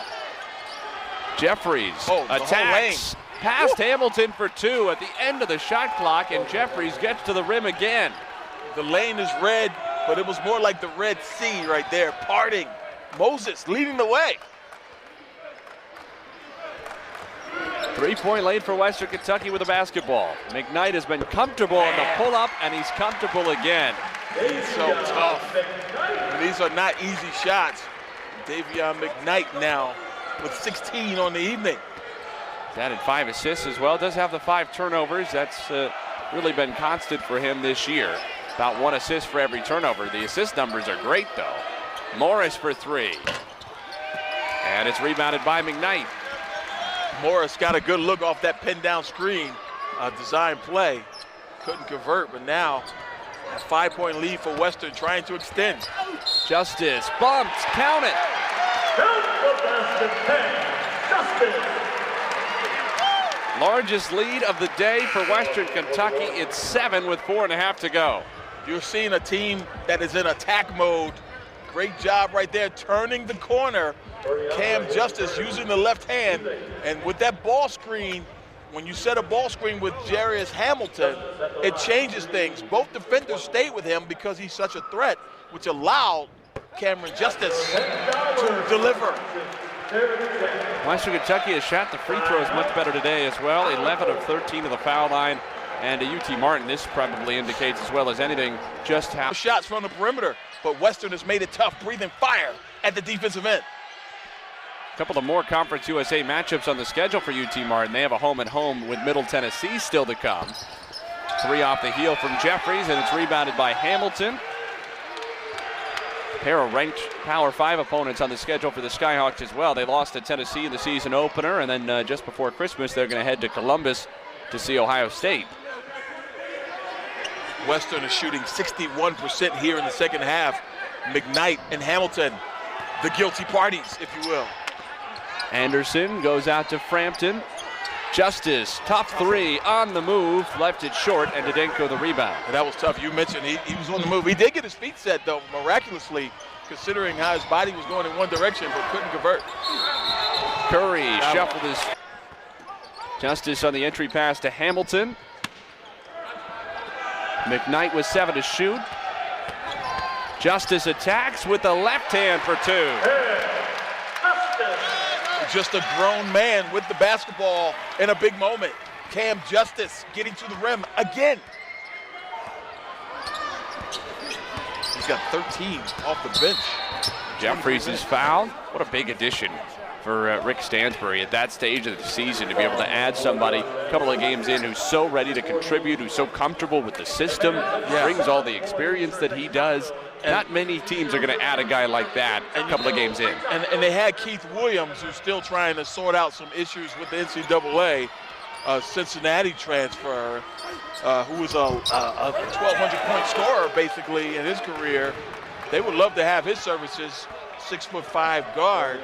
Jeffries attacks past Hamilton for 2 at the end of the shot clock, and Jeffries gets to the rim again. The lane is red, but it was more like the Red Sea right there, parting. Moses leading the way. 3-point lead for Western Kentucky with the basketball. McKnight has been comfortable in the pull-up, and he's comfortable again. He's so tough. These are not easy shots. Davion Mcknight now with 16 on the evening. He's added 5 assists as well. Does have the 5 turnovers. That's really been constant for him this year. About 1 assist for every turnover. The assist numbers are great, though. Morris for 3. And it's rebounded by McKnight. Morris got a good look off that pin down screen, design play. Couldn't convert, but now a 5-point lead for Western trying to extend. Justice bumped, count it. Count the basket, 10, Justice. Largest lead of the day for Western Kentucky. It's 7 with 4.5 to go. You're seeing a team that is in attack mode. Great job right there, turning the corner. Cam Justice using the left hand, and with that ball screen, when you set a ball screen with Jarius Hamilton, it changes things. Both defenders stayed with him because he's such a threat, which allowed Cameron Justice to deliver. Western Kentucky has shot the free throws much better today as well. 11 of 13 to the foul line. And to UT Martin, this probably indicates as well as anything just how. Shots from the perimeter, but Western has made it tough, breathing fire at the defensive end. A couple of more Conference USA matchups on the schedule for UT Martin. They have a home-and-home with Middle Tennessee still to come. 3 off the heel from Jeffries, and it's rebounded by Hamilton. A pair of ranked Power 5 opponents on the schedule for the Skyhawks as well. They lost to Tennessee in the season opener, and then just before Christmas, they're going to head to Columbus to see Ohio State. Western is shooting 61% here in the second half. McKnight and Hamilton, the guilty parties, if you will. Anderson goes out to Frampton. Justice, top 3 on the move, left it short, and Didenko the rebound. And that was tough. You mentioned he was on the move. He did get his feet set, though, miraculously, considering how his body was going in one direction, but couldn't convert. Curry shuffled his. Justice on the entry pass to Hamilton. McKnight with 7 to shoot. Justice attacks with the left hand for 2. just a grown man with the basketball in a big moment. Cam Justice getting to the rim again. He's got 13 off the bench. Jeffries is fouled. What a big addition for Rick Stansbury at that stage of the season to be able to add somebody a couple of games in who's so ready to contribute, who's so comfortable with the system, brings all the experience that he does. Not many teams are going to add a guy like that a couple of games in. And they had Keith Williams, who's still trying to sort out some issues with the NCAA, Cincinnati transfer, who was a 1,200-point scorer basically in his career. They would love to have his services, 6'5" guard,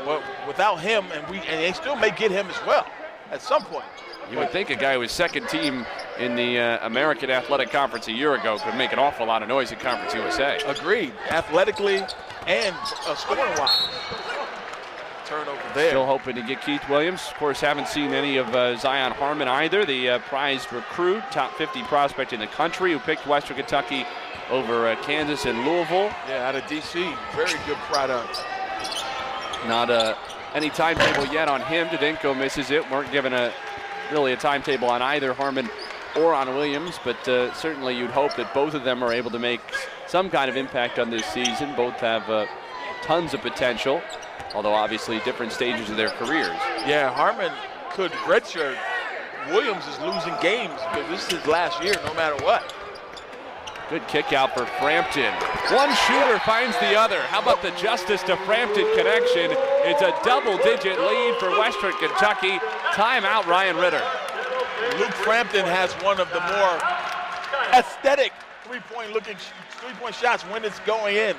but without him, and they still may get him as well at some point. You would think a guy who was second team in the American Athletic Conference a year ago could make an awful lot of noise in Conference USA. Agreed, athletically and scoring-wise. Turnover there. Still hoping to get Keith Williams. Of course, haven't seen any of Zion Harmon either, the prized recruit, top 50 prospect in the country, who picked Western Kentucky over Kansas and Louisville. Yeah, out of D.C. Very good product. Not any timetable yet on him. Didenko misses it. Weren't given really a timetable on either Harmon or on Williams, but certainly you'd hope that both of them are able to make some kind of impact on this season. Both have tons of potential, although obviously different stages of their careers. Yeah, Harmon could redshirt. Williams is losing games because this is his last year no matter what. Good kick out for Frampton. One shooter finds the other. How about the Justice to Frampton connection? It's a double-digit lead for Western Kentucky. Timeout, Ryan Ritter. Luke Frampton has one of the more aesthetic three-point shots when it's going in.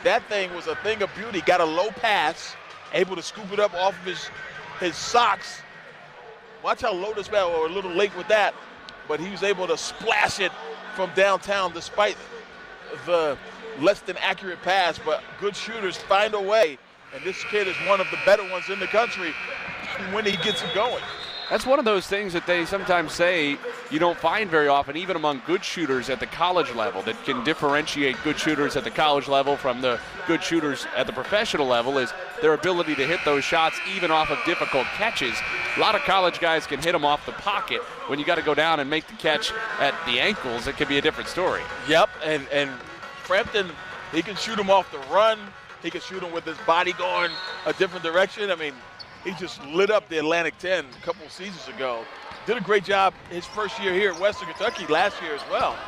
That thing was a thing of beauty. Got a low pass, able to scoop it up off of his socks. Watch how low this ball, or a little late with that, but he was able to splash it from downtown despite the less than accurate pass. But good shooters find a way, and this kid is one of the better ones in the country when he gets it going. That's one of those things that they sometimes say you don't find very often, even among good shooters at the college level, that can differentiate good shooters at the college level from the good shooters at the professional level, is their ability to hit those shots even off of difficult catches. A lot of college guys can hit them off the pocket. When you got to go down and make the catch at the ankles, it can be a different story. Yep, and Frampton, he can shoot them off the run. He can shoot them with his body going a different direction. I mean, he just lit up the Atlantic 10 a couple seasons ago. Did a great job his first year here at Western Kentucky last year as well.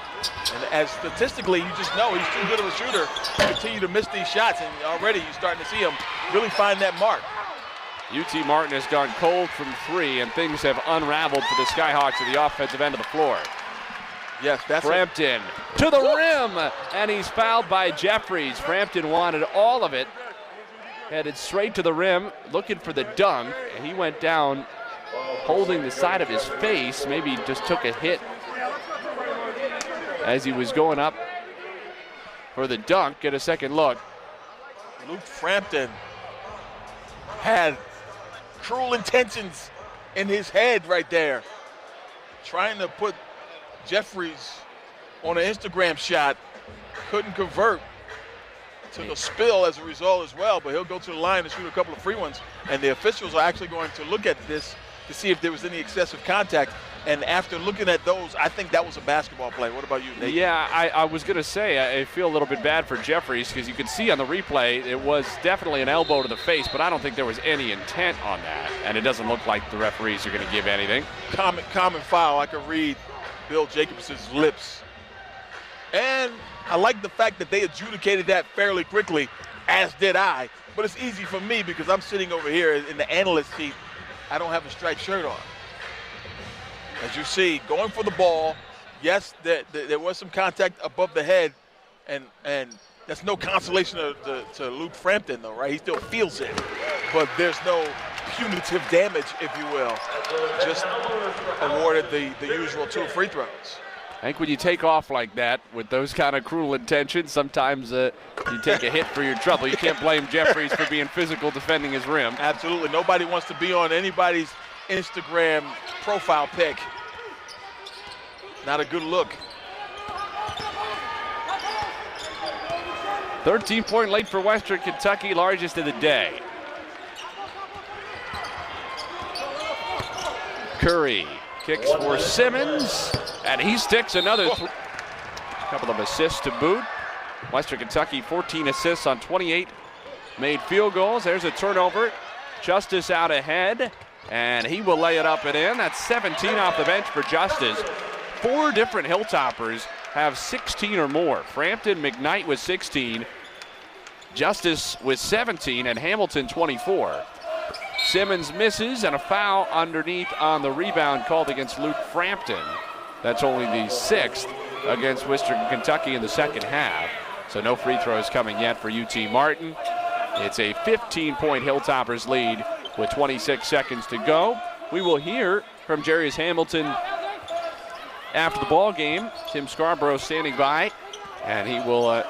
And as statistically, you just know he's too good of a shooter to continue to miss these shots, and already you're starting to see him really find that mark. UT Martin has gone cold from three, and things have unraveled for the Skyhawks at the offensive end of the floor. Yes, that's Frampton to the rim, and he's fouled by Jeffries. Frampton wanted all of it. Headed straight to the rim, looking for the dunk, and he went down holding the side of his face. Maybe just took a hit as he was going up for the dunk. Get a second look. Luke Frampton had cruel intentions in his head right there, trying to put Jeffries on an Instagram shot. Couldn't convert. Took a spill as a result as well, but he'll go to the line and shoot a couple of free ones, and the officials are actually going to look at this to see if there was any excessive contact. And after looking at those, I think that was a basketball play. What about you, Nate? Yeah, I was going to say, I feel a little bit bad for Jeffries, because you can see on the replay it was definitely an elbow to the face, but I don't think there was any intent on that, and it doesn't look like the referees are going to give anything. Common foul. I could read Bill Jacobson's lips. And I like the fact that they adjudicated that fairly quickly, as did I. But it's easy for me because I'm sitting over here in the analyst seat. I don't have a striped shirt on. As you see, going for the ball. Yes, there was some contact above the head, and that's no consolation to Luke Frampton, though, right? He still feels it. But there's no punitive damage, if you will. Just awarded the usual 2 free throws. I think when you take off like that with those kind of cruel intentions, sometimes you take a hit for your trouble. You can't blame Jeffries for being physical defending his rim. Absolutely. Nobody wants to be on anybody's Instagram profile pic. Not a good look. 13-point lead for Western Kentucky, largest of the day. Curry kicks for Simmons, and he sticks another three. A couple of assists to boot. Western Kentucky 14 assists on 28 made field goals. There's a turnover. Justice out ahead, and he will lay it up and in. That's 17 off the bench for Justice. 4 different Hilltoppers have 16 or more. Frampton, McKnight with 16, Justice with 17, and Hamilton 24. Simmons misses, and a foul underneath on the rebound called against Luke Frampton. That's only the 6th against Western Kentucky in the second half. So no free throws coming yet for UT Martin. It's a 15-point Hilltoppers lead with 26 seconds to go. We will hear from Jarius Hamilton after the ball game. Tim Scarborough standing by, and he will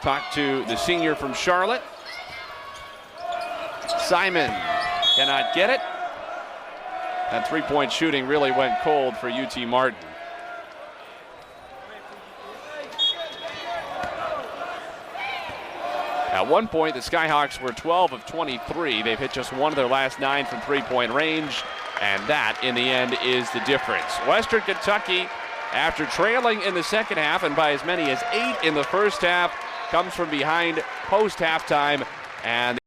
talk to the senior from Charlotte. Simon cannot get it. That three-point shooting really went cold for UT Martin. At one point, the Skyhawks were 12 of 23. They've hit just one of their last 9 from three-point range, and that, in the end, is the difference. Western Kentucky, after trailing in the second half and by as many as 8 in the first half, comes from behind post-halftime, and